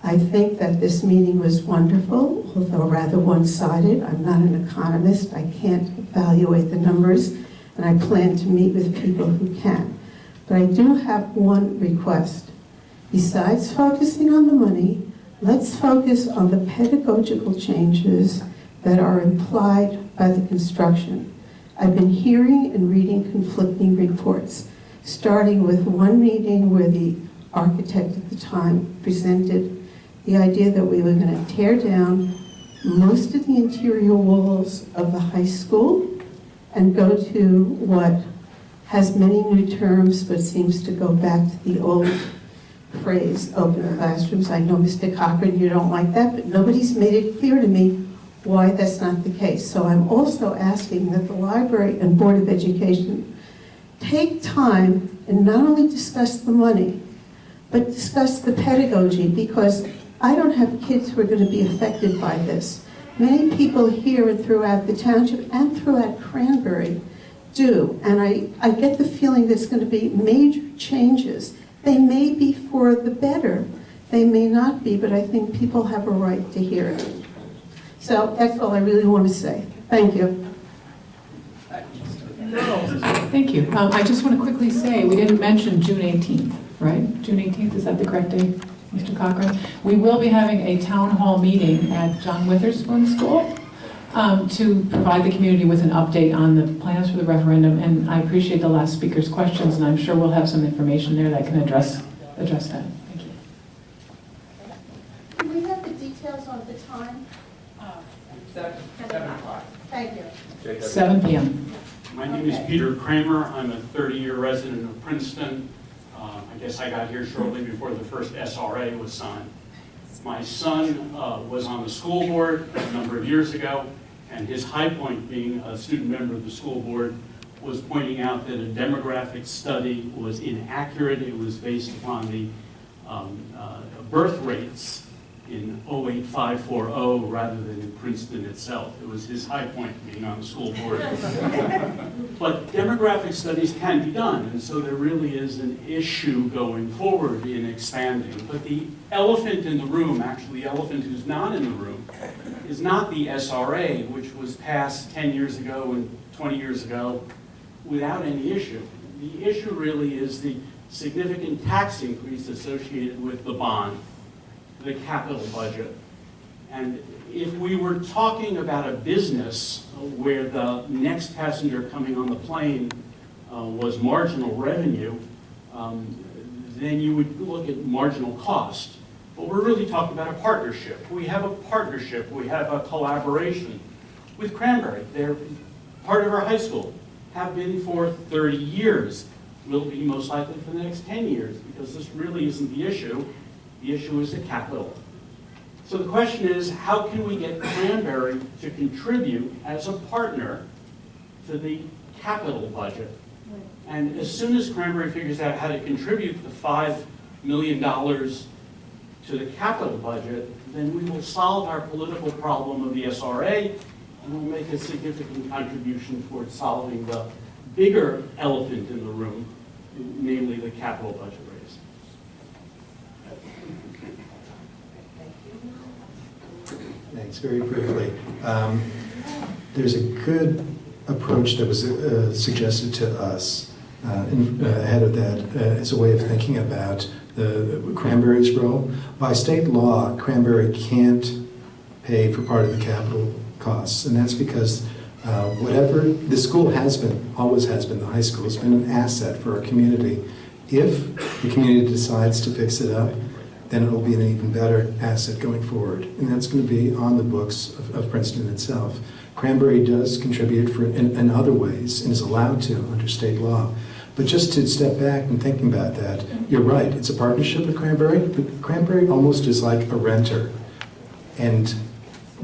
I think that this meeting was wonderful, although rather one-sided. I'm not an economist. I can't evaluate the numbers, and I plan to meet with people who can. But I do have one request. Besides focusing on the money, let's focus on the pedagogical changes that are implied by the construction. I've been hearing and reading conflicting reports, starting with one meeting where the architect at the time presented the idea that we were going to tear down most of the interior walls of the high school and go to what has many new terms but seems to go back to the old phrase, open classrooms. I know, Mr. Cochran, you don't like that, but nobody's made it clear to me why that's not the case. So I'm also asking that the library and Board of Education take time and not only discuss the money, but discuss the pedagogy, because I don't have kids who are going to be affected by this. Many people here and throughout the township and throughout Cranbury do, and I get the feeling there's going to be major changes. They may be for the better, they may not be, but I think people have a right to hear it. So that's all I really want to say. Thank you. Thank you. I just want to quickly say, we didn't mention June 18th, right? June 18th, is that the correct date, Mr. Cochran? We will be having a town hall meeting at John Witherspoon School to provide the community with an update on the plans for the referendum, and I appreciate the last speaker's questions, and I'm sure we'll have some information there that can address that. Thank you. Do we have the details on the time? 7 o'clock. Thank you. 7 p.m. My name is Peter Kramer. I'm a 30-year resident of Princeton. I guess I got here shortly before the first SRA was signed. My son was on the school board a number of years ago, and his high point, being a student member of the school board, was pointing out that a demographic study was inaccurate. It was based upon the birth rates in 08540 rather than in Princeton itself. It was his high point being on the school board. But demographic studies can be done, and so there really is an issue going forward in expanding. But the elephant in the room, actually the elephant who's not in the room, is not the SRA, which was passed 10 years ago and 20 years ago without any issue. The issue really is the significant tax increase associated with the bond, the capital budget. And if we were talking about a business where the next passenger coming on the plane was marginal revenue, then you would look at marginal cost. But we're really talking about a partnership. We have a partnership, we have a collaboration with Cranbury. They're part of our high school, have been for 30 years, will be most likely for the next 10 years, because this really isn't the issue. The issue is the capital. So the question is, how can we get Cranbury to contribute as a partner to the capital budget? And as soon as Cranbury figures out how to contribute the $5 million to the capital budget, then we will solve our political problem of the SRA, and we'll make a significant contribution towards solving the bigger elephant in the room, namely the capital budget raise. Thanks. Very briefly. there's a good approach that was suggested to us ahead of that as a way of thinking about the Cranberry's role. By state law, Cranberry can't pay for part of the capital costs, and that's because whatever the school has been, always has been, the high school has been an asset for our community. If the community decides to fix it up, then it will be an even better asset going forward, and that's going to be on the books of Princeton itself. Cranberry does contribute in other ways and is allowed to under state law. But just to step back and thinking about that, you're right, it's a partnership with Cranberry, but Cranberry almost is like a renter. And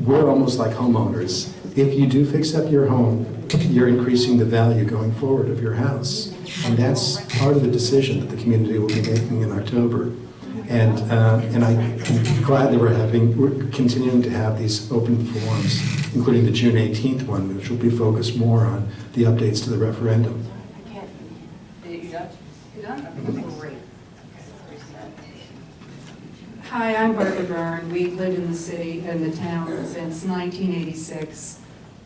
we're almost like homeowners. If you do fix up your home, you're increasing the value going forward of your house. And that's part of the decision that the community will be making in October. And I'm glad that we're continuing to have these open forums, including the June 18th one, which will be focused more on the updates to the referendum. Hi, I'm Barbara Byrne. We've lived in the city and the town since 1986.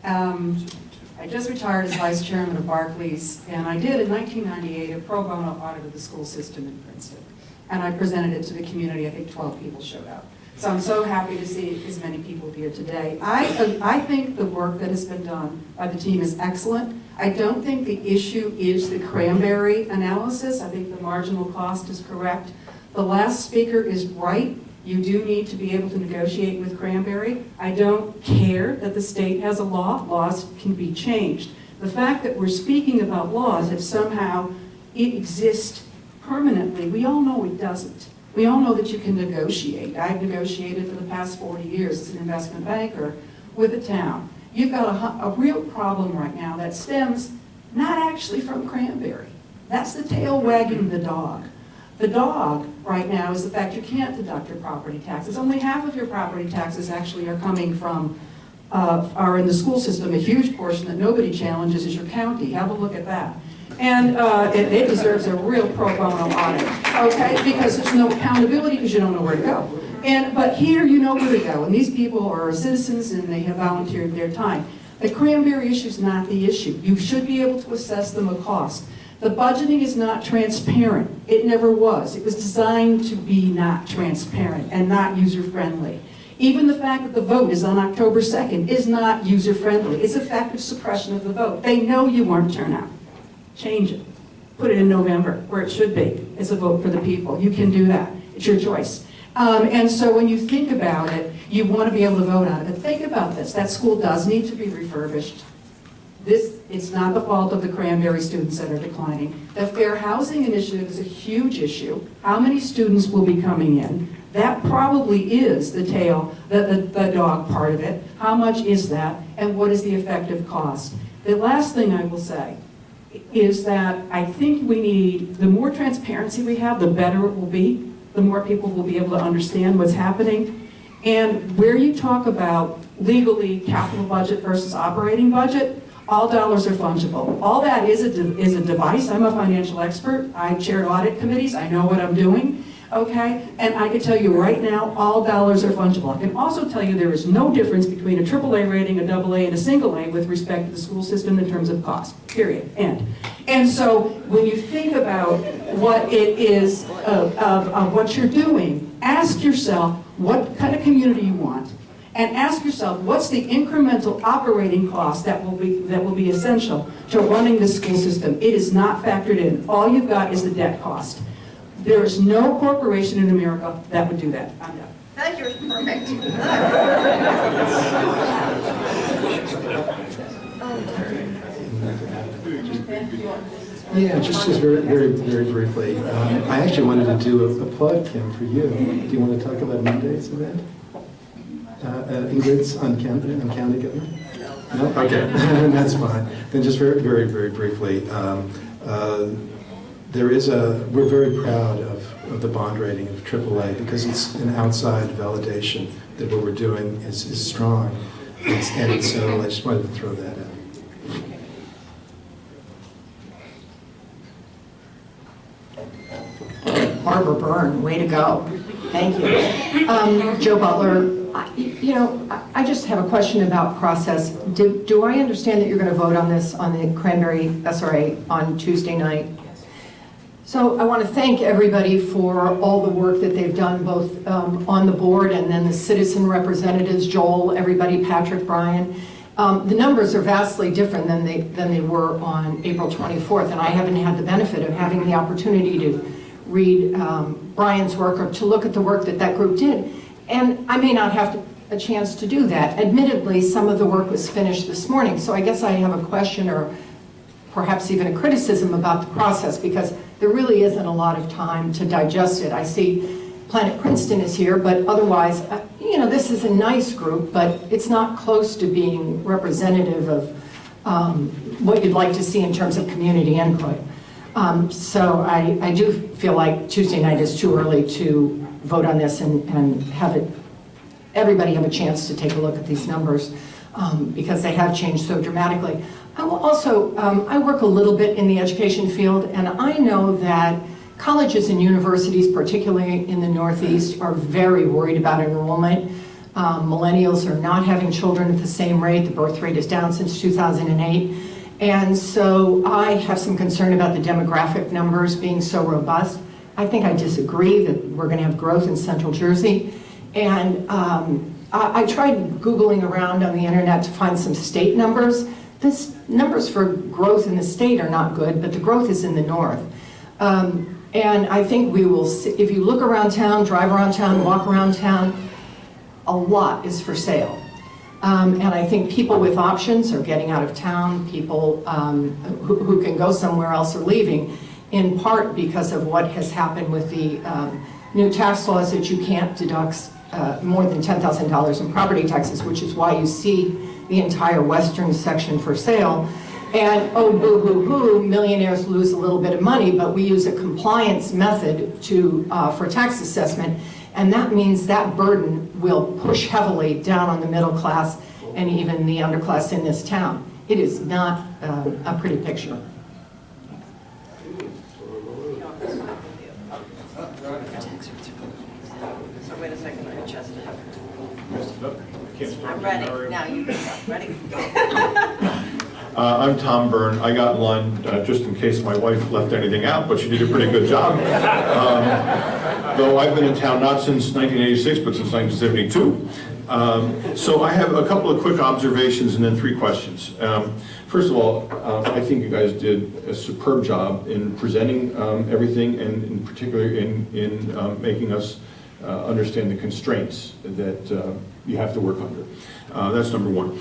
I just retired as vice chairman of Barclays, and I did in 1998 a pro bono audit of the school system in Princeton. And I presented it to the community. I think 12 people showed up. So I'm so happy to see as many people here today. I think the work that has been done by the team is excellent. I don't think the issue is the Cranberry analysis. I think the marginal cost is correct. The last speaker is right. You do need to be able to negotiate with Cranberry. I don't care that the state has a law. Laws can be changed. The fact that we're speaking about laws, if somehow it exists permanently, we all know it doesn't. We all know that you can negotiate. I've negotiated for the past 40 years as an investment banker with a town. You've got a real problem right now that stems not actually from Cranberry. That's the tail wagging the dog. The dog right now is the fact you can't deduct your property taxes. Only half of your property taxes actually are coming from, are in the school system. A huge portion that nobody challenges is your county. Have a look at that. And it deserves a real pro bono audit, okay? Because there's no accountability because you don't know where to go. But here you know where to go, and these people are citizens and they have volunteered their time. The Cranberry issue is not the issue. You should be able to assess them a cost. The budgeting is not transparent. It never was. It was designed to be not transparent and not user-friendly. Even the fact that the vote is on October 2nd is not user-friendly. It's effective suppression of the vote. They know you won't turn out. Change it. Put it in November, where it should be. It's a vote for the people. You can do that. It's your choice. And so when you think about it, you want to be able to vote on it. But think about this. That school does need to be refurbished. It's not the fault of the Cranberry students that are declining. The Fair Housing Initiative is a huge issue. How many students will be coming in? That probably is the tail, the dog part of it. How much is that? And what is the effective cost? The last thing I will say is that I think we need, the more transparency we have, the better it will be. The more people will be able to understand what's happening. And where you talk about legally capital budget versus operating budget, all dollars are fungible. All that is a device. I'm a financial expert. I've chaired audit committees. I know what I'm doing. Okay? And I can tell you right now, all dollars are fungible. I can also tell you there is no difference between a AAA rating, a AA, and a single A with respect to the school system in terms of cost. Period. End. And so when you think about what it is of what you're doing, ask yourself what kind of community you want. And ask yourself, what's the incremental operating cost that will be essential to running the school system? It is not factored in. All you've got is the debt cost. There is no corporation in America that would do that. I'm done. Thank you. Perfect. Yeah, just very briefly. I actually wanted to do a plug, Kim, for you. Do you want to talk about Monday's event? Ingrid's on county government? No? Okay, that's fine. Then just very briefly, we're very proud of the bond rating of AAA because it's an outside validation that what we're doing is strong. And so I just wanted to throw that out. Barbara Byrne, way to go. Thank you. Joe Butler, I just have a question about process. Do I understand that you're going to vote on this on the Cranbury SRA on Tuesday night? So I want to thank everybody for all the work that they've done, both on the board and then the citizen representatives, Joel, everybody, Patrick, Brian. The numbers are vastly different than they were on April 24th, and I haven't had the benefit of having the opportunity to read Brian's work or to look at the work that group did. And I may not have a chance to do that. Admittedly, some of the work was finished this morning, so I guess I have a question or perhaps even a criticism about the process, because there really isn't a lot of time to digest it. I see Planet Princeton is here, but otherwise, this is a nice group, but it's not close to being representative of what you'd like to see in terms of community input. So I do feel like Tuesday night is too early to vote on this and have everybody have a chance to take a look at these numbers because they have changed so dramatically. I will also, I work a little bit in the education field, and I know that colleges and universities, particularly in the Northeast, are very worried about enrollment. Millennials are not having children at the same rate. The birth rate is down since 2008. And so I have some concern about the demographic numbers being so robust. I think I disagree that we're going to have growth in Central Jersey. And I tried Googling around on the internet to find some state numbers. The numbers for growth in the state are not good, but the growth is in the north. And I think we will see, if you look around town, drive around town, walk around town, a lot is for sale. And I think people with options are getting out of town, people who can go somewhere else are leaving, in part because of what has happened with the new tax laws that you can't deduct more than $10,000 in property taxes, which is why you see the entire western section for sale. And oh, boo hoo hoo, millionaires lose a little bit of money, but we use a compliance method for tax assessment, and that means that burden will push heavily down on the middle class and even the underclass in this town. It is not a pretty picture. So wait a second, I just I'm ready. Now you ready? I'm Tom Byrne. I got in line just in case my wife left anything out, but she did a pretty good job. Though I've been in town not since 1986, but since 1972. So I have a couple of quick observations and then 3 questions. First of all, I think you guys did a superb job in presenting everything, and in particular in making us understand the constraints that you have to work under. That's number 1.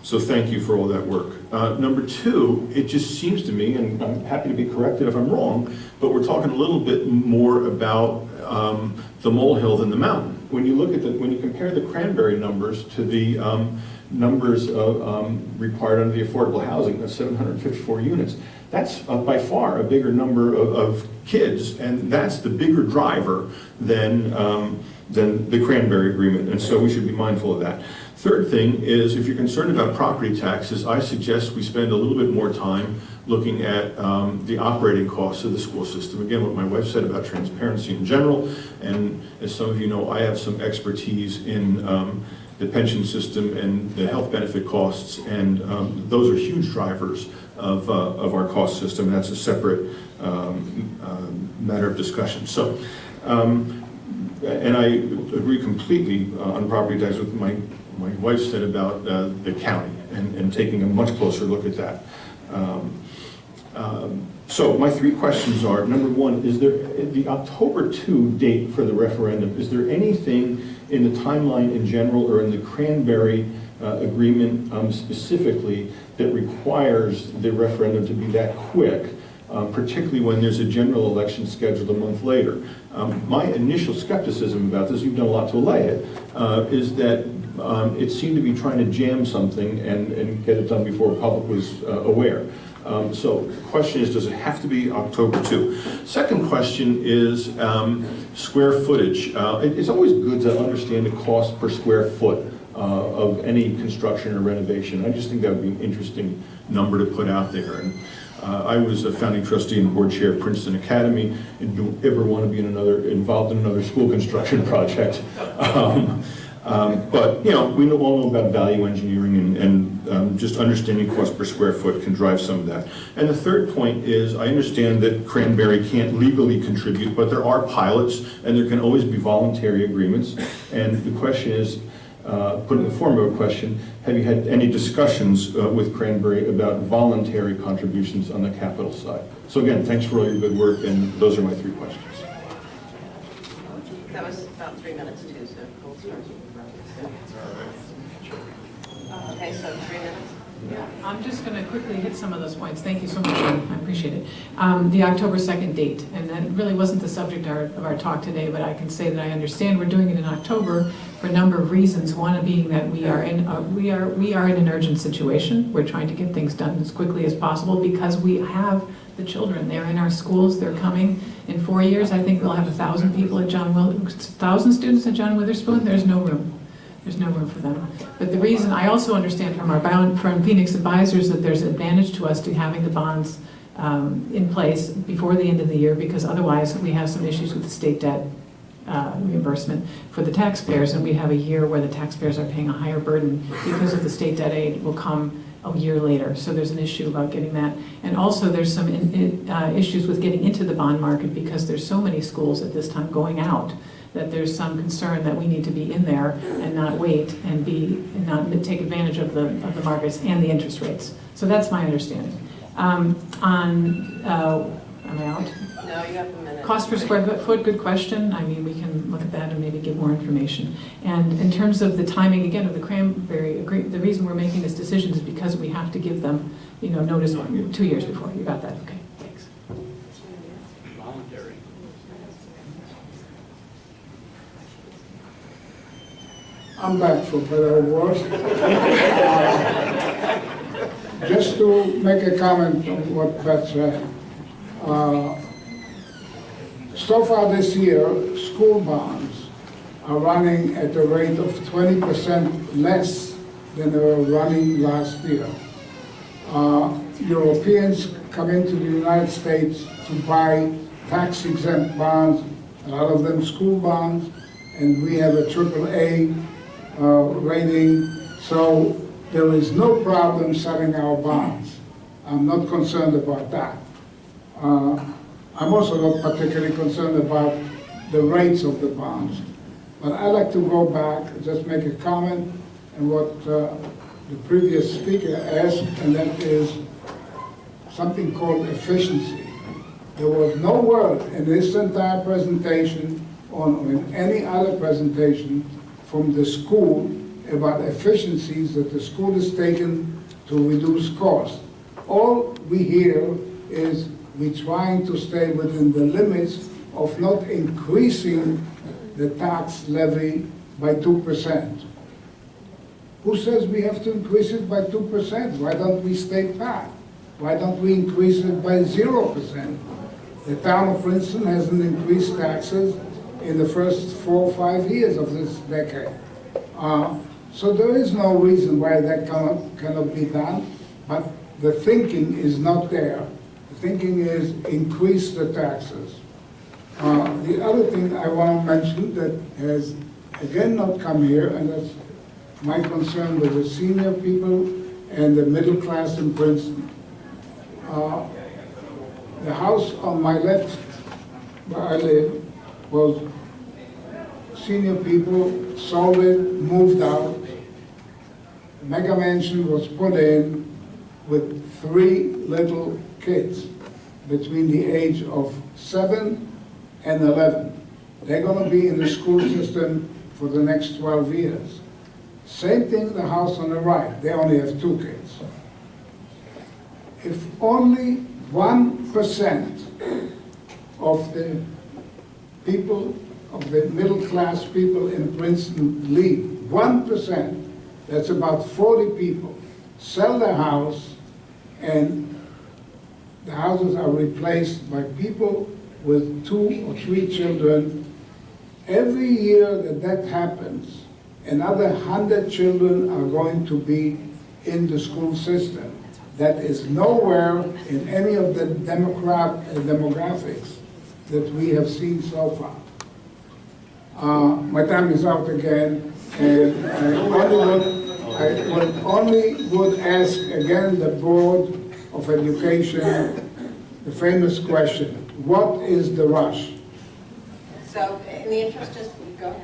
So thank you for all that work. Number 2, it just seems to me, and I'm happy to be corrected if I'm wrong, but we're talking a little bit more about the molehill than the mountain. When you look at when you compare the Cranbury numbers to the numbers required under the affordable housing, that's 754 units. That's by far a bigger number of kids, and that's the bigger driver than the Cranbury agreement, and so we should be mindful of that. Third thing is, if you're concerned about property taxes, I suggest we spend a little bit more time looking at the operating costs of the school system. Again, what my wife said about transparency in general, and as some of you know, I have some expertise in the pension system and the health benefit costs, and those are huge drivers of our cost system. That's a separate matter of discussion. So, and I agree completely on property tax with my wife said about the county and taking a much closer look at that. So my 3 questions are, number 1, is there the October 2 date for the referendum, is there anything in the timeline in general or in the Cranbury agreement specifically that requires the referendum to be that quick, particularly when there's a general election scheduled a month later? My initial skepticism about this, you've done a lot to allay it, is that it seemed to be trying to jam something and get it done before the public was aware. So the question is, does it have to be October 2? Second question is square footage. It's always good to understand the cost per square foot of any construction or renovation. I just think that would be an interesting number to put out there. And I was a founding trustee and board chair of Princeton Academy, and don't ever want to be involved in another school construction project. But, you know, we all know about value engineering and just understanding cost per square foot can drive some of that. And the third point is, I understand that Cranberry can't legally contribute, but there are pilots, and there can always be voluntary agreements. And the question is, put in the form of a question, have you had any discussions with Cranberry about voluntary contributions on the capital side? So again, thanks for all your good work, and those are my 3 questions. That was about 3 minutes too, so we'll start. Okay, so 3 minutes. Yeah, I'm just going to quickly hit some of those points. Thank you so much, I appreciate it. The October 2nd date, and that really wasn't the subject of our talk today, but I can say that I understand we're doing it in October for a number of reasons. One being that we are in an urgent situation. We're trying to get things done as quickly as possible because we have the children. They're in our schools. They're coming. In 4 years, I think we'll have 1,000 people at 1,000 students at John Witherspoon. There's no room. There's no room for them. But the reason, I also understand from Phoenix advisors that there's an advantage to us to having the bonds in place before the end of the year, because otherwise we have some issues with the state debt reimbursement for the taxpayers, and we have a year where the taxpayers are paying a higher burden because of the state debt aid will come a year later. So there's an issue about getting that. And also there's some issues with getting into the bond market because there's so many schools at this time going out that there's some concern that we need to be in there and not wait and not take advantage of the markets and the interest rates. So that's my understanding. Am I out? No, you have a minute. Cost per square foot, good question. I mean, we can look at that and maybe get more information. And in terms of the timing, again, of the Cranberry agreement, the reason we're making this decision is because we have to give them, you know, notice 2 years before. You got that? Okay, thanks. Voluntary. I'm back for better or worse. Just to make a comment on what Beth said. So far this year, school bonds are running at a rate of 20% less than they were running last year. Europeans come into the United States to buy tax-exempt bonds, a lot of them school bonds, and we have a AAA rating, so there is no problem selling our bonds. I'm not concerned about that. I'm also not particularly concerned about the rates of the bonds. But I'd like to go back and just make a comment on what the previous speaker asked, and that is something called efficiency. There was no word in this entire presentation or in any other presentation from the school about efficiencies that the school has taken to reduce cost. All we hear is we're trying to stay within the limits of not increasing the tax levy by 2%. Who says we have to increase it by 2%? Why don't we stay pat? Why don't we increase it by 0%? The town of Princeton hasn't increased taxes in the first 4 or 5 years of this decade. So there is no reason why that cannot be done, but the thinking is not there. The thinking is increase the taxes. The other thing I want to mention that has again not come here, and that's my concern with the senior people and the middle class in Princeton. The house on my left, where I live, was senior people, sold it, moved out. The mega mansion was put in with 3 little kids between the age of 7 and 11. They're going to be in the school system for the next 12 years. Same thing, the house on the right. They only have 2 kids. If only 1% of the people, of the middle class people in Princeton leave, 1%, that's about 40 people, sell their house, and the houses are replaced by people with 2 or 3 children. Every year that happens, another 100 children are going to be in the school system. That is nowhere in any of the demographics that we have seen so far. My time is out again. And I only would ask again the Board of Education the famous question, what is the rush? So in the interest, just go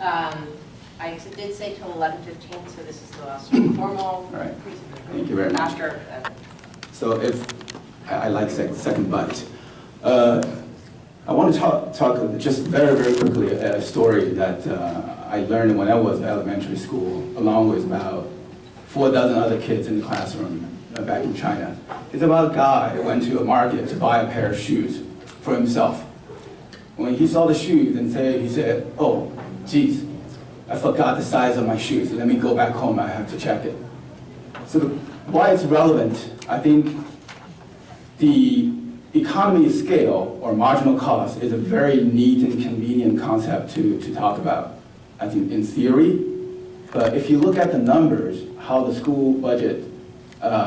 ahead. I did say till 11:15, so this is the last formal All right. presentation. Thank you very much. After, So if, I like second bite. I want to talk just very quickly a story that I learned when I was in elementary school, along with about 4 dozen other kids in the classroom back in China. It's about a guy who went to a market to buy a pair of shoes for himself. When he saw the shoes and he said, oh, geez, I forgot the size of my shoes. Let me go back home, I have to check it. So why it's relevant, I think the economy of scale or marginal cost is a very neat and convenient concept to talk about, I think, in theory. But if you look at the numbers, how the school budget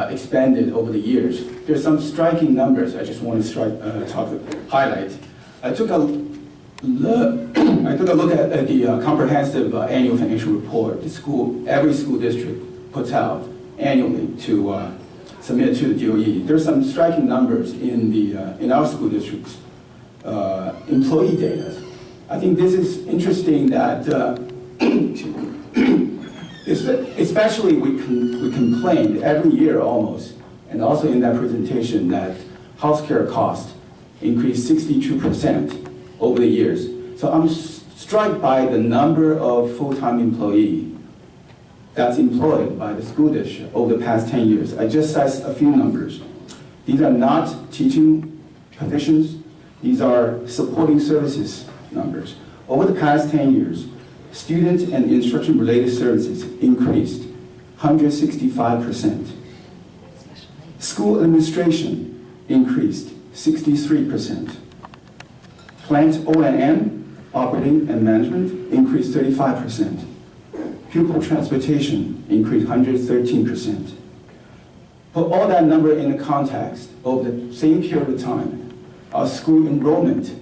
expanded over the years, there's some striking numbers I just want to highlight. I took a look at the comprehensive annual financial report every school district puts out annually to submit to the DOE. There's some striking numbers in our school districts employee data. I think this is interesting that, especially we complained every year almost, and also in that presentation, that healthcare costs increased 62% over the years. So I'm struck by the number of full-time employees that's employed by the school district over the past 10 years. I just cite a few numbers. These are not teaching positions. These are supporting services numbers. Over the past 10 years, student and instruction-related services increased 165%. School administration increased 63%. Plant O&M, operating and management, increased 35%. Pupil transportation increased 113%. Put all that number in the context over the same period of time, our school enrollment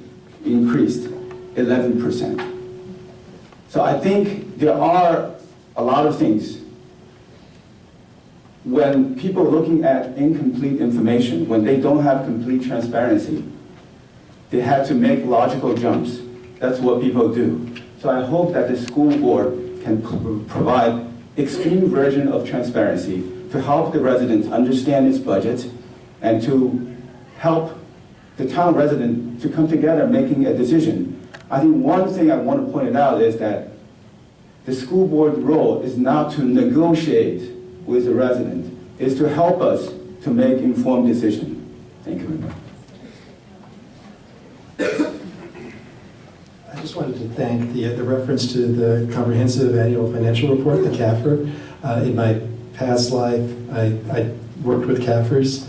increased 11%. So I think there are a lot of things. When people are looking at incomplete information, when they don't have complete transparency, they have to make logical jumps. That's what people do. So I hope that the school board can provide extreme version of transparency to help the residents understand its budget and to help the town resident to come together making a decision. I think one thing I want to point out is that the school board role is not to negotiate with the resident, is to help us to make informed decisions. Thank you very much. I just wanted to thank the reference to the Comprehensive Annual Financial Report, the CAFR. In my past life, I worked with CAFRs.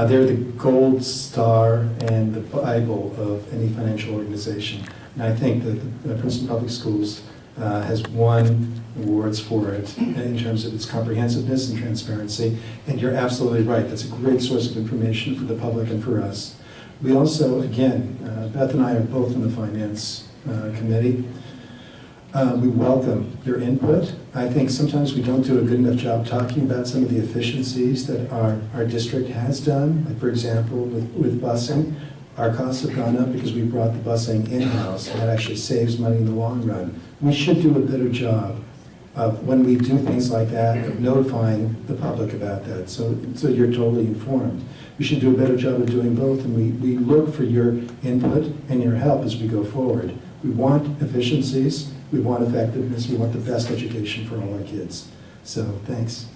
They're the gold star and the Bible of any financial organization. And I think that the Princeton Public Schools has won awards for it in terms of its comprehensiveness and transparency. And you're absolutely right. That's a great source of information for the public and for us. We also, again, Beth and I are both in the Finance Committee. We welcome your input. I think sometimes we don't do a good enough job talking about some of the efficiencies that our district has done. Like, for example, with busing, our costs have gone up because we brought the busing in-house, and that actually saves money in the long run. We should do a better job of, when we do things like that, of notifying the public about that, so you're totally informed. We should do a better job of doing both, and we look for your input and your help as we go forward. We want efficiencies, we want effectiveness, we want the best education for all our kids. So, thanks.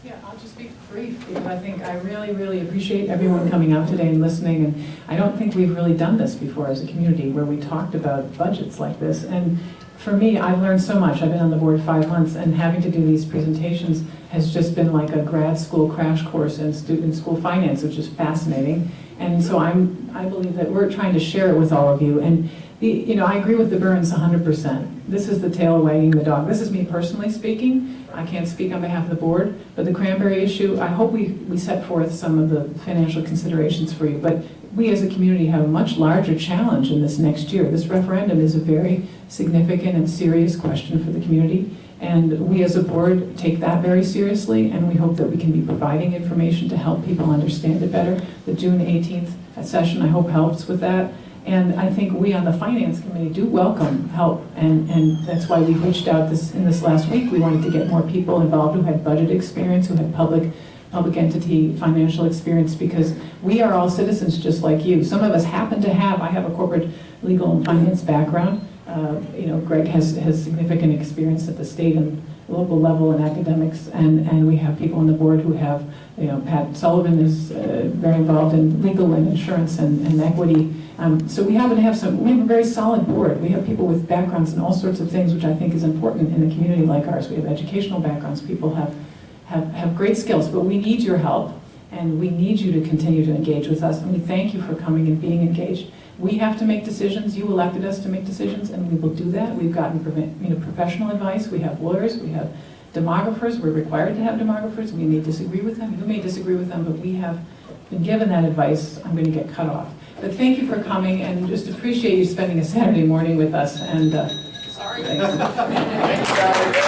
Yeah, I'll just be brief, because I think I really, really appreciate everyone coming out today and listening, and I don't think we've really done this before as a community, where we talked about budgets like this. And for me, I've learned so much. I've been on the board 5 months, and having to do these presentations has just been like a grad school crash course in school finance, which is fascinating. And so I believe that we're trying to share it with all of you. And I agree with the Burns 100%. This is the tail wagging the dog. This is me personally speaking. I can't speak on behalf of the board, but the Cranbury issue, I hope we set forth some of the financial considerations for you. But we as a community have a much larger challenge in this next year. This referendum is a very significant and serious question for the community, and we as a board take that very seriously, and we hope that we can be providing information to help people understand it better. The June 18th session, I hope, helps with that. And I think we on the Finance Committee do welcome help, and that's why we reached out in this last week. We wanted to get more people involved who had budget experience, who had public entity financial experience, because we are all citizens just like you. Some of us happen to have, I have a corporate legal and finance background. Greg has significant experience at the state and local level in academics, and we have people on the board who have, Pat Sullivan is very involved in legal and insurance and equity. So we happen to have we have a very solid board. We have people with backgrounds in all sorts of things, which I think is important in a community like ours. We have educational backgrounds. People have great skills, but we need your help, and we need you to continue to engage with us, and we thank you for coming and being engaged. We have to make decisions. You elected us to make decisions, and we will do that. We've gotten professional advice. We have lawyers. We have demographers. We're required to have demographers. We may disagree with them. You may disagree with them, but we have been given that advice. I'm going to get cut off. But thank you for coming, and just appreciate you spending a Saturday morning with us. And sorry. Thanks.